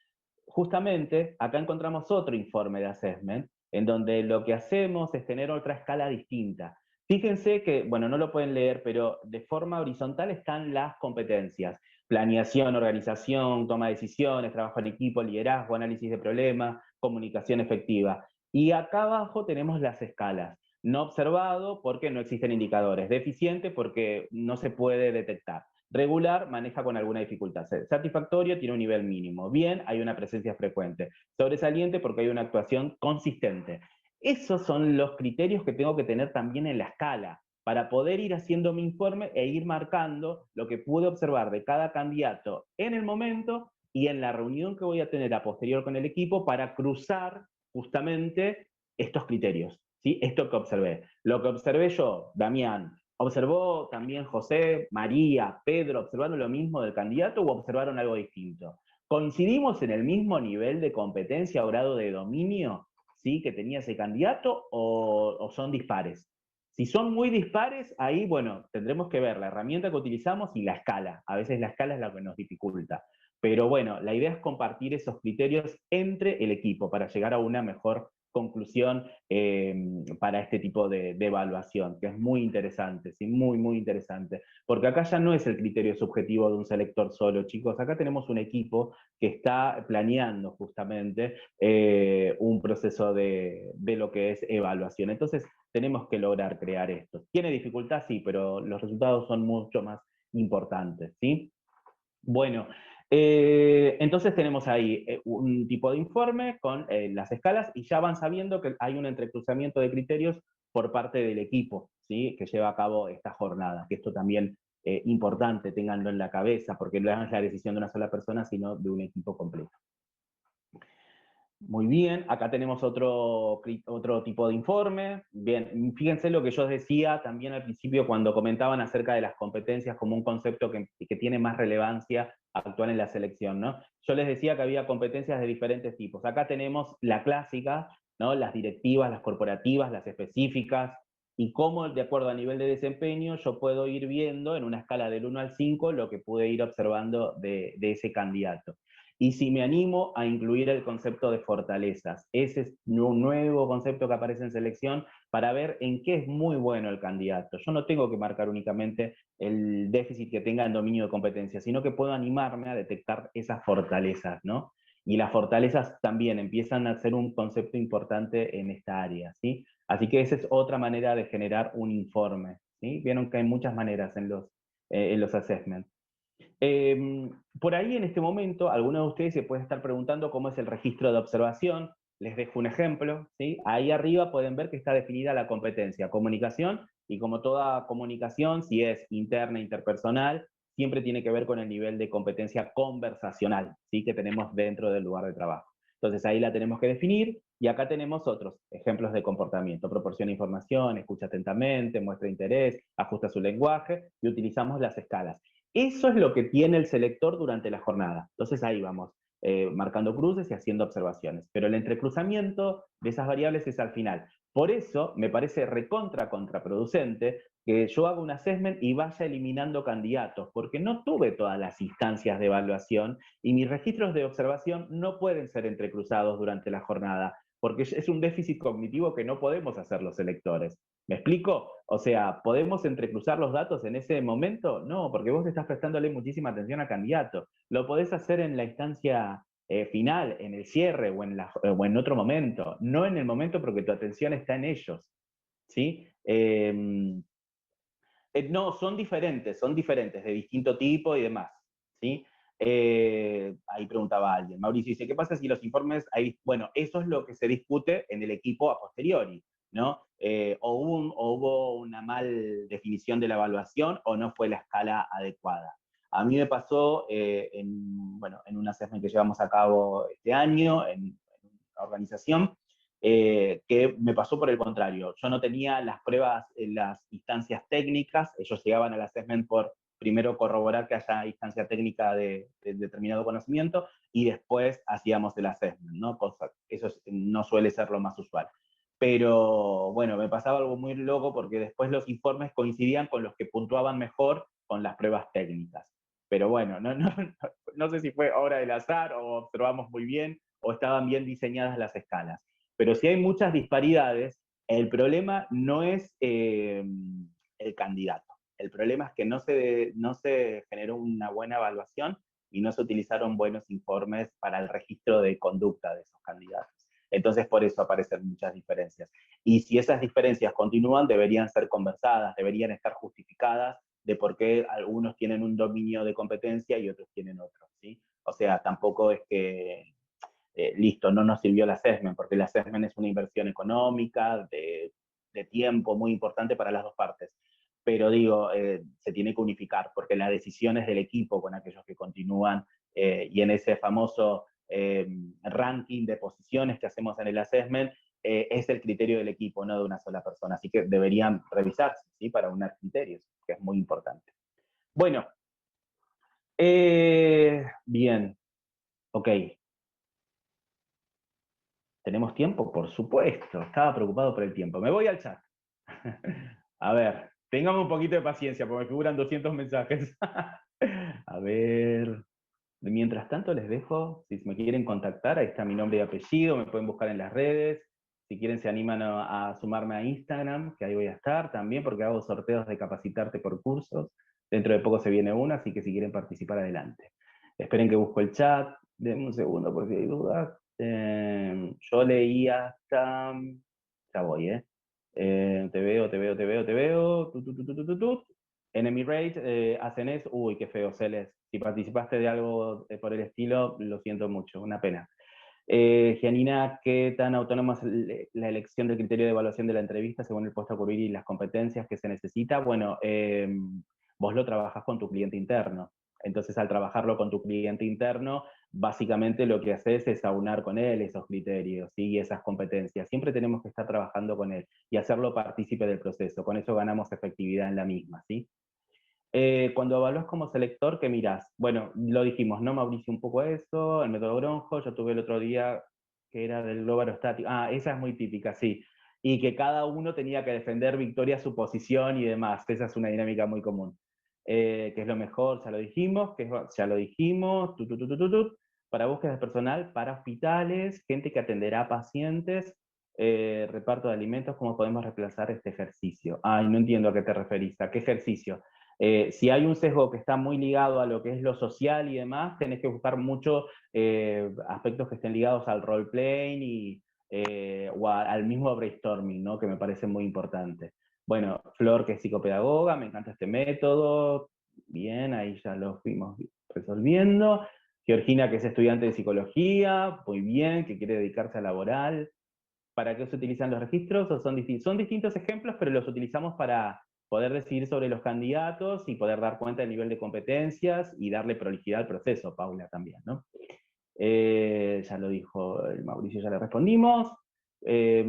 justamente acá encontramos otro informe de assessment, en donde lo que hacemos es tener otra escala distinta. Fíjense que, bueno, no lo pueden leer, pero de forma horizontal están las competencias: planeación, organización, toma de decisiones, trabajo en equipo, liderazgo, análisis de problemas, comunicación efectiva. Y acá abajo tenemos las escalas. No observado porque no existen indicadores. Deficiente porque no se puede detectar. Regular, maneja con alguna dificultad. Satisfactorio, tiene un nivel mínimo. Bien, hay una presencia frecuente. Sobresaliente, porque hay una actuación consistente. Esos son los criterios que tengo que tener también en la escala para poder ir haciendo mi informe e ir marcando lo que pude observar de cada candidato en el momento y en la reunión que voy a tener a posterior con el equipo para cruzar justamente estos criterios, ¿sí? Esto que observé. Lo que observé yo, Damián, ¿Observó también José, María, Pedro, observaron lo mismo del candidato o observaron algo distinto? ¿Coincidimos en el mismo nivel de competencia o grado de dominio, ¿sí?, que tenía ese candidato o son dispares? Si son muy dispares, ahí, bueno, tendremos que ver la herramienta que utilizamos y la escala. A veces la escala es la que nos dificulta. Pero bueno, la idea es compartir esos criterios entre el equipo para llegar a una mejor conclusión para este tipo de evaluación, que es muy interesante, ¿sí? Muy, muy interesante. Porque acá ya no es el criterio subjetivo de un selector solo, chicos. Acá tenemos un equipo que está planeando justamente un proceso de lo que es evaluación. Entonces, tenemos que lograr crear esto. Tiene dificultad, sí, pero los resultados son mucho más importantes, ¿sí? Bueno, entonces tenemos ahí un tipo de informe con las escalas y ya van sabiendo que hay un entrecruzamiento de criterios por parte del equipo, ¿sí?, que lleva a cabo esta jornada, que esto también es importante, ténganlo en la cabeza, porque no es la decisión de una sola persona, sino de un equipo completo. Muy bien, acá tenemos otro tipo de informe. Bien, fíjense lo que yo decía también al principio cuando comentaban acerca de las competencias como un concepto que tiene más relevancia actual en la selección, ¿no? Yo les decía que había competencias de diferentes tipos. Acá tenemos la clásica, ¿no?, las directivas, las corporativas, las específicas, y cómo, de acuerdo a nivel de desempeño, yo puedo ir viendo en una escala del 1 al 5 lo que pude ir observando de ese candidato. Y si me animo a incluir el concepto de fortalezas, ese es un nuevo concepto que aparece en selección para ver en qué es muy bueno el candidato. Yo no tengo que marcar únicamente el déficit que tenga en dominio de competencia, sino que puedo animarme a detectar esas fortalezas, ¿no? Y las fortalezas también empiezan a ser un concepto importante en esta área, ¿sí? Así que esa es otra manera de generar un informe, ¿sí? Vieron que hay muchas maneras en los assessments. Por ahí en este momento, alguno de ustedes se puede estar preguntando cómo es el registro de observación. Les dejo un ejemplo, ¿sí? Ahí arriba pueden ver que está definida la competencia, comunicación, y como toda comunicación, si es interna, interpersonal, siempre tiene que ver con el nivel de competencia conversacional, ¿sí?, que tenemos dentro del lugar de trabajo. Entonces ahí la tenemos que definir, y acá tenemos otros ejemplos de comportamiento. Proporciona información, escucha atentamente, muestra interés, ajusta su lenguaje, y utilizamos las escalas. Eso es lo que tiene el selector durante la jornada. Entonces ahí vamos, marcando cruces y haciendo observaciones. Pero el entrecruzamiento de esas variables es al final. Por eso me parece recontra contraproducente que yo haga un assessment y vaya eliminando candidatos, porque no tuve todas las instancias de evaluación y mis registros de observación no pueden ser entrecruzados durante la jornada, porque es un déficit cognitivo que no podemos hacer los electores. ¿Me explico? O sea, ¿podemos entrecruzar los datos en ese momento? No, porque vos estás prestándole muchísima atención al candidato. Lo podés hacer en la instancia final, en el cierre o en otro momento, no en el momento porque tu atención está en ellos. ¿Sí? No, son diferentes, de distinto tipo y demás. ¿Sí? Ahí preguntaba alguien. Mauricio dice, ¿qué pasa si los informes, bueno, eso es lo que se discute en el equipo a posteriori, ¿no? O hubo una mal definición de la evaluación o no fue la escala adecuada. A mí me pasó bueno, en un assessment que llevamos a cabo este año en una organización, que me pasó por el contrario. Yo no tenía las pruebas en las instancias técnicas, ellos llegaban al assessment por primero corroborar que haya instancia técnica de determinado conocimiento y después hacíamos el assessment, ¿no? Eso no suele ser lo más usual. Pero bueno, me pasaba algo muy loco porque después los informes coincidían con los que puntuaban mejor con las pruebas técnicas. Pero bueno, no sé si fue obra del azar o observamos muy bien o estaban bien diseñadas las escalas. Pero si hay muchas disparidades, el problema no es el candidato. El problema es que no se generó una buena evaluación y no se utilizaron buenos informes para el registro de conducta de esos candidatos. Entonces, por eso aparecen muchas diferencias. Y si esas diferencias continúan, deberían ser conversadas, deberían estar justificadas de por qué algunos tienen un dominio de competencia y otros tienen otro, ¿sí? O sea, tampoco es que listo, no nos sirvió el assessment, porque el assessment es una inversión económica, de tiempo muy importante para las dos partes. Pero digo, se tiene que unificar, porque la decisión es del equipo con aquellos que continúan, y en ese famoso ranking de posiciones que hacemos en el assessment, es el criterio del equipo, no de una sola persona. Así que deberían revisarse, ¿sí? Para unar criterios, que es muy importante. Bueno, bien, ok. ¿Tenemos tiempo? Por supuesto, estaba preocupado por el tiempo. Me voy al chat. A ver, tengamos un poquito de paciencia, porque me figuran 200 mensajes. A ver, mientras tanto les dejo, si me quieren contactar, ahí está mi nombre y apellido, me pueden buscar en las redes. Si quieren se animan a sumarme a Instagram, que ahí voy a estar también, porque hago sorteos de capacitarte por cursos. Dentro de poco se viene una, así que si quieren participar, adelante. Esperen que busco el chat, denme un segundo por si hay dudas. Yo leí hasta... Ya voy, ¿eh? Te veo, te veo, te veo, te veo. Enemy Rate, hacen eso. Uy, qué feo, Celes. Si participaste de algo por el estilo, lo siento mucho, una pena. Gianina, ¿qué tan autónoma es la elección del criterio de evaluación de la entrevista según el puesto a cubrir y las competencias que se necesita? Bueno, vos lo trabajás con tu cliente interno. Entonces, al trabajarlo con tu cliente interno, básicamente lo que haces es aunar con él esos criterios, ¿sí? Y esas competencias. Siempre tenemos que estar trabajando con él y hacerlo partícipe del proceso. Con eso ganamos efectividad en la misma, ¿sí? Cuando evalúas como selector, ¿qué mirás? Bueno, lo dijimos, ¿no, Mauricio? Un poco eso, el método Gronjo, yo tuve el otro día que era del globo aerostático. Ah, esa es muy típica, sí. Y que cada uno tenía que defender victoria su posición y demás. Esa es una dinámica muy común. Que es lo mejor, ya lo dijimos, ya lo dijimos, para búsqueda personal, para hospitales, gente que atenderá a pacientes, reparto de alimentos, ¿cómo podemos reemplazar este ejercicio? Ay, no entiendo a qué te referís, ¿a qué ejercicio? Si hay un sesgo que está muy ligado a lo que es lo social y demás, tenés que buscar mucho aspectos que estén ligados al role-playing o al mismo brainstorming, ¿no? Que me parece muy importante. Bueno, Flor, que es psicopedagoga, me encanta este método. Bien, ahí ya lo fuimos resolviendo. Georgina, que es estudiante de psicología, muy bien, que quiere dedicarse a laboral. ¿Para qué se utilizan los registros? ¿O son distintos ejemplos, pero los utilizamos para poder decidir sobre los candidatos y poder dar cuenta del nivel de competencias y darle prolijidad al proceso, Paula también, ¿no? Ya lo dijo el Mauricio, ya le respondimos. Eh,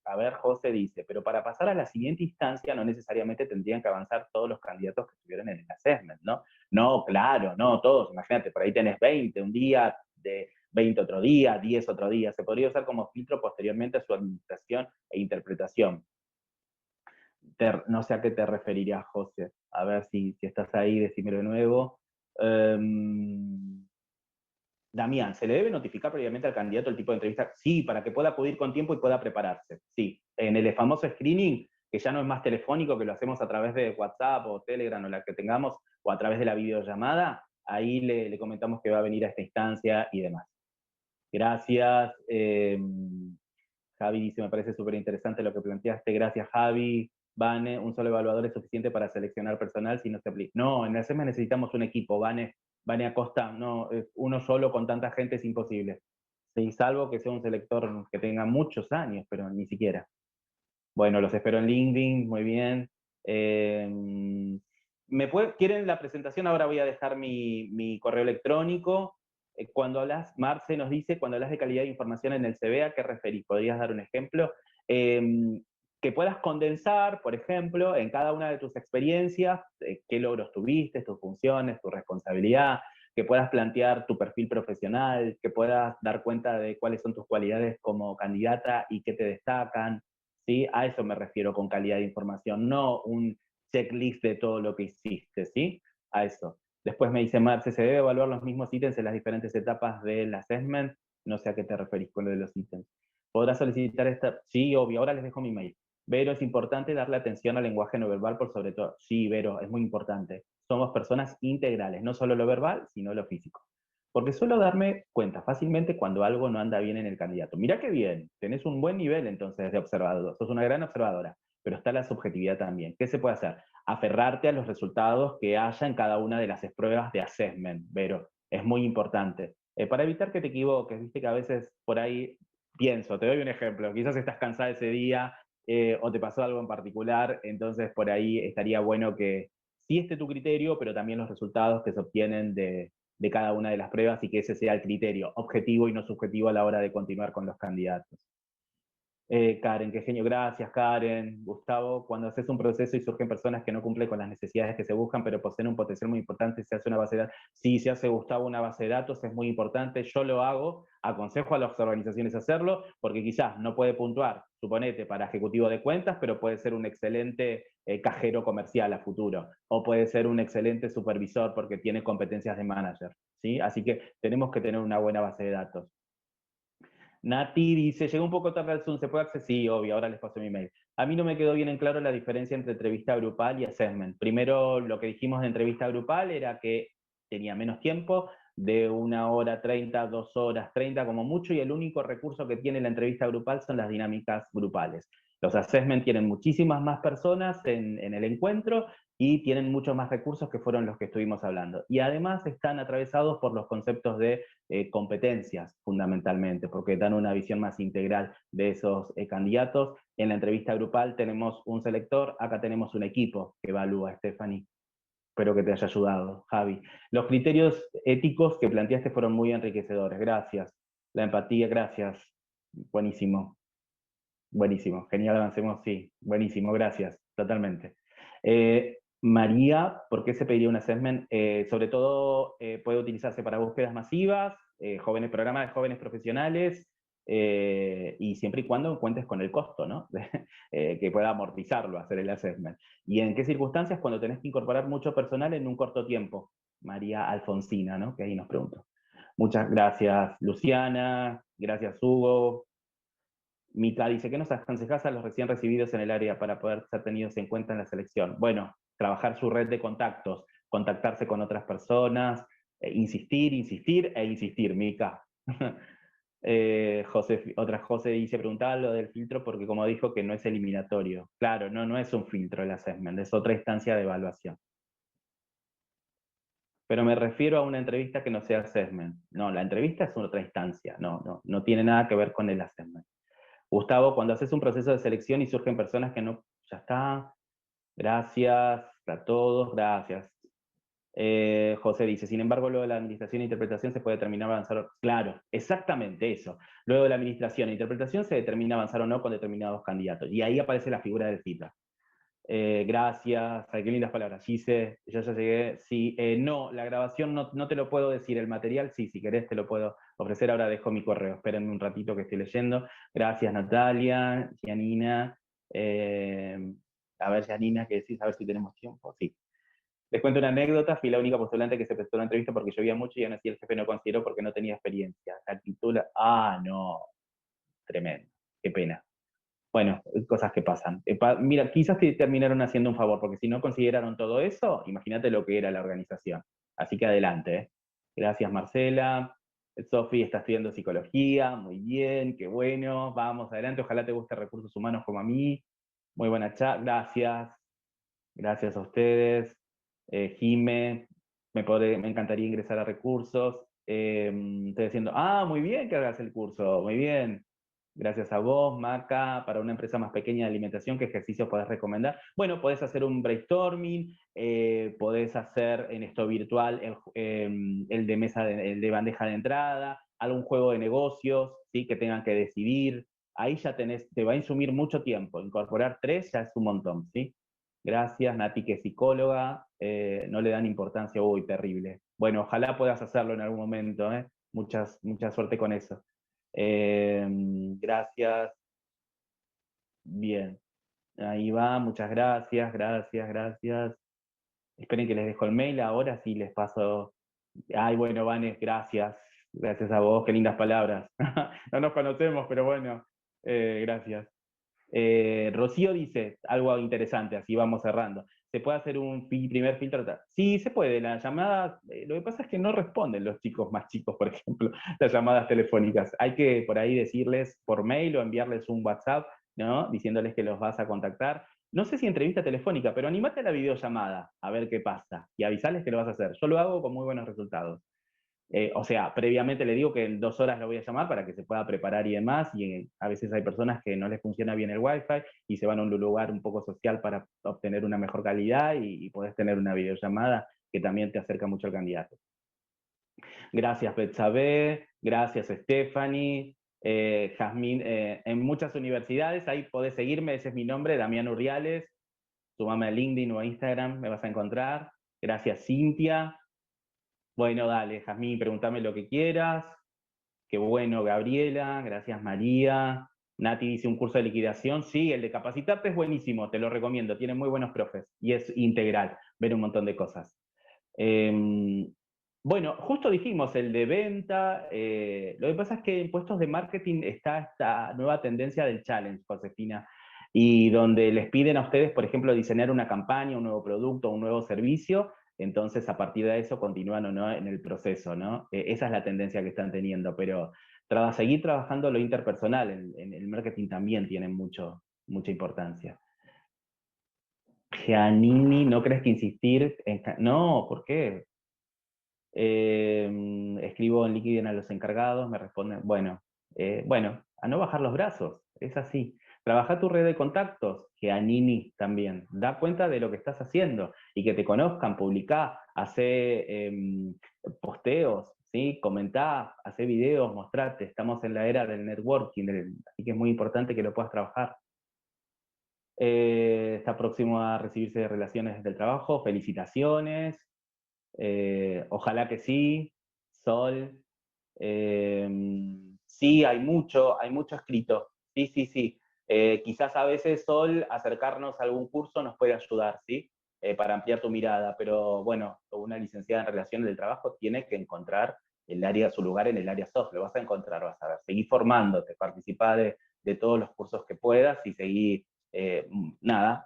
a ver, José dice, pero para pasar a la siguiente instancia no necesariamente tendrían que avanzar todos los candidatos que estuvieron en el assessment, ¿no? No, claro, no, todos, imagínate, por ahí tenés 20 un día, de 20 otro día, 10 otro día, se podría usar como filtro posteriormente a su administración e interpretación. No sé a qué te referirías, José, a ver si estás ahí, decímelo de nuevo. Damián, ¿se le debe notificar previamente al candidato el tipo de entrevista? Sí, para que pueda acudir con tiempo y pueda prepararse. Sí, en el famoso screening, que ya no es más telefónico, que lo hacemos a través de WhatsApp o Telegram o la que tengamos, o a través de la videollamada, ahí le comentamos que va a venir a esta instancia y demás. Gracias. Javi dice, me parece súper interesante lo que planteaste. Gracias, Javi. Vane, un solo evaluador es suficiente para seleccionar personal si no se aplica. No, en la SEMA necesitamos un equipo, Vane. Vane Acosta, no, uno solo con tanta gente es imposible. Sí, salvo que sea un selector que tenga muchos años, pero ni siquiera. Bueno, los espero en LinkedIn, muy bien. ¿Quieren la presentación? Ahora voy a dejar mi correo electrónico. Cuando hablas, Marce nos dice, cuando hablas de calidad de información en el CV, ¿a qué referís? ¿Podrías dar un ejemplo? Que puedas condensar, por ejemplo, en cada una de tus experiencias, qué logros tuviste, tus funciones, tu responsabilidad, que puedas plantear tu perfil profesional, que puedas dar cuenta de cuáles son tus cualidades como candidata y qué te destacan, ¿sí? A eso me refiero con calidad de información, no un checklist de todo lo que hiciste, ¿sí? A eso. Después me dice Marce, ¿se debe evaluar los mismos ítems en las diferentes etapas del assessment? No sé a qué te referís con lo de los ítems. ¿Podrás solicitar esta? Sí, obvio, ahora les dejo mi mail. Vero, es importante darle atención al lenguaje no verbal por sobre todo. Sí, Vero, es muy importante. Somos personas integrales, no solo lo verbal, sino lo físico. Porque suelo darme cuenta fácilmente cuando algo no anda bien en el candidato. Mira qué bien, tenés un buen nivel entonces de observador, sos una gran observadora, pero está la subjetividad también. ¿Qué se puede hacer? Aferrarte a los resultados que haya en cada una de las pruebas de assessment, Vero. Es muy importante. Para evitar que te equivoques, viste que a veces por ahí pienso, te doy un ejemplo, quizás estás cansada ese día o te pasó algo en particular, entonces por ahí estaría bueno que sí esté tu criterio, pero también los resultados que se obtienen de cada una de las pruebas y que ese sea el criterio objetivo y no subjetivo a la hora de continuar con los candidatos. Karen, qué genio, gracias Karen. Gustavo, cuando haces un proceso y surgen personas que no cumplen con las necesidades que se buscan, pero poseen un potencial muy importante, se hace una base de datos. Sí, se hace, Gustavo, una base de datos, es muy importante, yo lo hago, aconsejo a las organizaciones hacerlo, porque quizás no puede puntuar, suponete, para ejecutivo de cuentas, pero puede ser un excelente cajero comercial a futuro, o puede ser un excelente supervisor porque tiene competencias de manager, ¿sí? Así que tenemos que tener una buena base de datos. Nati dice, llegó un poco tarde al Zoom, ¿se puede acceder? Sí, obvio, ahora les paso mi mail. A mí no me quedó bien en claro la diferencia entre entrevista grupal y assessment. Primero, lo que dijimos de entrevista grupal era que tenía menos tiempo, de 1 hora 30, 2 horas 30 como mucho, y el único recurso que tiene la entrevista grupal son las dinámicas grupales. Los assessment tienen muchísimas más personas en el encuentro y tienen muchos más recursos que fueron los que estuvimos hablando. Y además están atravesados por los conceptos de competencias fundamentalmente, porque dan una visión más integral de esos candidatos. En la entrevista grupal tenemos un selector, acá tenemos un equipo que evalúa, Stephanie. Espero que te haya ayudado, Javi. Los criterios éticos que planteaste fueron muy enriquecedores, gracias. La empatía, gracias. Buenísimo, buenísimo. Genial, avancemos, sí. Buenísimo, gracias, totalmente. María, ¿por qué se pediría un assessment? Sobre todo puede utilizarse para búsquedas masivas, programas de jóvenes profesionales, y siempre y cuando cuentes con el costo, ¿no? Que pueda amortizarlo, hacer el assessment. ¿Y en qué circunstancias? Cuando tenés que incorporar mucho personal en un corto tiempo. María Alfonsina, ¿no? Que ahí nos preguntó. Muchas gracias, Luciana. Gracias, Hugo. Mika dice, ¿qué nos aconsejas a los recién recibidos en el área para poder ser tenidos en cuenta en la selección? Bueno, trabajar su red de contactos, contactarse con otras personas, insistir, insistir e insistir, Mika. José dice, preguntaba lo del filtro porque como dijo que no es eliminatorio. Claro, no, no es un filtro el assessment, es otra instancia de evaluación. Pero me refiero a una entrevista que no sea assessment. No, la entrevista es otra instancia, no tiene nada que ver con el assessment. Gustavo, cuando haces un proceso de selección y surgen personas que no, ya está, gracias a todos, gracias. José dice, sin embargo, luego de la administración e interpretación se puede determinar avanzar. Claro, exactamente eso. Luego de la administración e interpretación se determina avanzar o no con determinados candidatos. Y ahí aparece la figura del cita. Gracias, ay, qué lindas palabras. Gise, yo ya llegué. Sí, no, la grabación no te lo puedo decir. El material, sí, si querés te lo puedo ofrecer. Ahora dejo mi correo. Espérenme un ratito que estoy leyendo. Gracias, Natalia, Janina. A ver, Janina, ¿qué decís? A ver si tenemos tiempo. Sí. Les cuento una anécdota, fui la única postulante que se prestó a la entrevista porque llovía mucho y aún así el jefe no consideró porque no tenía experiencia. La titula, no, tremendo, qué pena. Bueno, cosas que pasan. Mira, quizás te terminaron haciendo un favor, porque si no consideraron todo eso, imagínate lo que era la organización. Así que adelante. Gracias, Marcela. Sofi está estudiando psicología, muy bien, qué bueno. Vamos adelante, ojalá te guste recursos humanos como a mí. Muy buena chat, gracias. Gracias a ustedes. Jime, me encantaría ingresar a recursos. Estoy diciendo, muy bien que hagas el curso, muy bien. Gracias a vos, Maca, para una empresa más pequeña de alimentación, ¿qué ejercicios podés recomendar? Bueno, podés hacer un brainstorming, podés hacer en esto virtual el de el de bandeja de entrada, algún juego de negocios, ¿sí? Que tengan que decidir. Ahí ya te va a insumir mucho tiempo. Incorporar 3 ya es un montón, ¿sí? Gracias, Nati, que es psicóloga, no le dan importancia, uy, terrible. Bueno, ojalá puedas hacerlo en algún momento, ¿eh? Mucha suerte con eso. Gracias. Bien. Ahí va, muchas gracias, gracias, gracias. Esperen que les dejo el mail, ahora sí les paso. Ay, bueno, Vanes, gracias. Gracias a vos, qué lindas palabras. No nos conocemos, pero bueno, gracias. Rocío dice algo interesante, así vamos cerrando. ¿Se puede hacer un primer filtro? Sí, se puede. Las llamadas, lo que pasa es que no responden los chicos más chicos, por ejemplo, las llamadas telefónicas. Hay que por ahí decirles por mail o enviarles un WhatsApp, ¿no? Diciéndoles que los vas a contactar. No sé si entrevista telefónica, pero animate a la videollamada, a ver qué pasa, y avisarles que lo vas a hacer. Yo lo hago con muy buenos resultados. O sea, previamente le digo que en 2 horas lo voy a llamar para que se pueda preparar y demás, y a veces hay personas que no les funciona bien el wifi y se van a un lugar un poco social para obtener una mejor calidad y podés tener una videollamada que también te acerca mucho al candidato. Gracias, Betsabe, gracias, Stephanie, Jazmín, en muchas universidades, ahí podés seguirme, ese es mi nombre, Damián Urdiales, sumame a LinkedIn o a Instagram, me vas a encontrar. Gracias, Cintia. Bueno, dale, Jazmín, pregúntame lo que quieras. Qué bueno, Gabriela, gracias, María. Nati dice un curso de liquidación, sí, el de capacitarte es buenísimo, te lo recomiendo, tiene muy buenos profes y es integral, ver un montón de cosas. Eh, bueno, justo dijimos el de venta. Lo que pasa es que en puestos de marketing está esta nueva tendencia del challenge, Josefina, y donde les piden a ustedes, por ejemplo, diseñar una campaña, un nuevo producto, un nuevo servicio. Entonces, a partir de eso, continúan o no en el proceso, ¿no? Esa es la tendencia que están teniendo, pero seguir trabajando lo interpersonal en el marketing también tiene mucha importancia. Giannini, ¿no crees que insistir en... No, ¿por qué? Escribo en LinkedIn a los encargados, me responden, bueno, a no bajar los brazos, es así. Trabaja tu red de contactos, que Giannini también, da cuenta de lo que estás haciendo y que te conozcan, publicá, hace posteos, ¿sí? Comentá, hace videos, mostrate, estamos en la era del networking, así que es muy importante que lo puedas trabajar. Está próximo a recibirse de relaciones del trabajo, felicitaciones, ojalá que sí, Sol. Eh, sí, hay mucho escrito. Sí, sí, sí. Quizás a veces, Sol, acercarnos a algún curso nos puede ayudar, ¿sí? Para ampliar tu mirada, pero bueno, una licenciada en Relaciones del Trabajo tiene que encontrar su lugar en el área soft, lo vas a encontrar, vas a ver. Seguí formándote, participá de todos los cursos que puedas y seguí,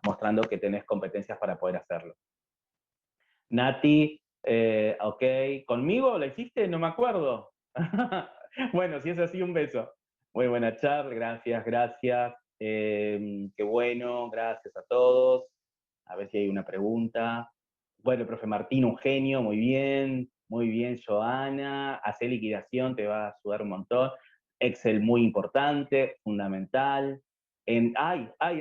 mostrando que tenés competencias para poder hacerlo. Nati, ok, ¿conmigo la hiciste? No me acuerdo. Bueno, si es así, un beso. Muy buena charla, gracias, gracias. Qué bueno, gracias a todos. A ver si hay una pregunta. Bueno, el profe Martín, un genio, muy bien, Joana. Hacer liquidación te va a ayudar un montón. Excel muy importante, fundamental. En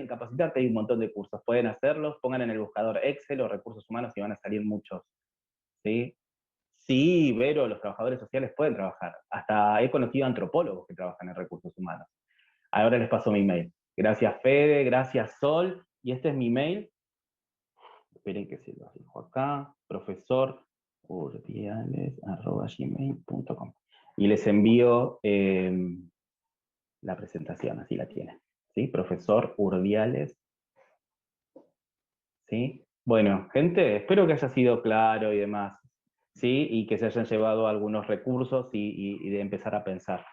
Capacitarte hay un montón de cursos, pueden hacerlos, pongan en el buscador Excel o recursos humanos y van a salir muchos, ¿sí? Sí, Vero, los trabajadores sociales pueden trabajar. Hasta he conocido antropólogos que trabajan en recursos humanos. Ahora les paso mi mail. Gracias, Fede, gracias, Sol. Y este es mi mail. Esperen que se lo dejo acá. profesorurdiales@gmail.com. Y les envío la presentación, así la tienen. ¿Sí? Profesor Urdiales. ¿Sí? Bueno, gente, espero que haya sido claro y demás, ¿sí? Y que se hayan llevado algunos recursos y de empezar a pensar.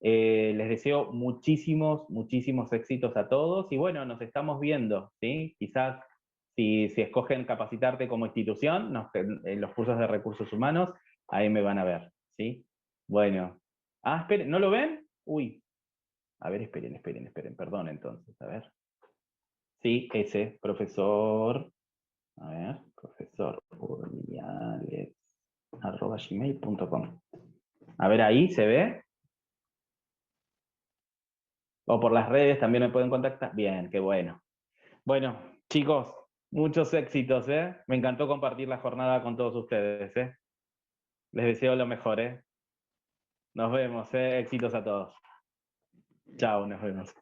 Les deseo muchísimos éxitos a todos y bueno, nos estamos viendo, ¿sí? Quizás si escogen capacitarte como institución, en los cursos de recursos humanos, ahí me van a ver, ¿sí? Bueno. Ah, esperen, ¿no lo ven? Uy, a ver, esperen, perdón entonces, a ver. Sí, ese, profesor. A ver, profesorurdiales@gmail.com. A ver, ahí se ve. O por las redes también me pueden contactar. Bien, qué bueno. Bueno, chicos, muchos éxitos, ¿eh? Me encantó compartir la jornada con todos ustedes, ¿eh? Les deseo lo mejor, ¿eh? Nos vemos, ¿eh? Éxitos a todos. Chao, nos vemos.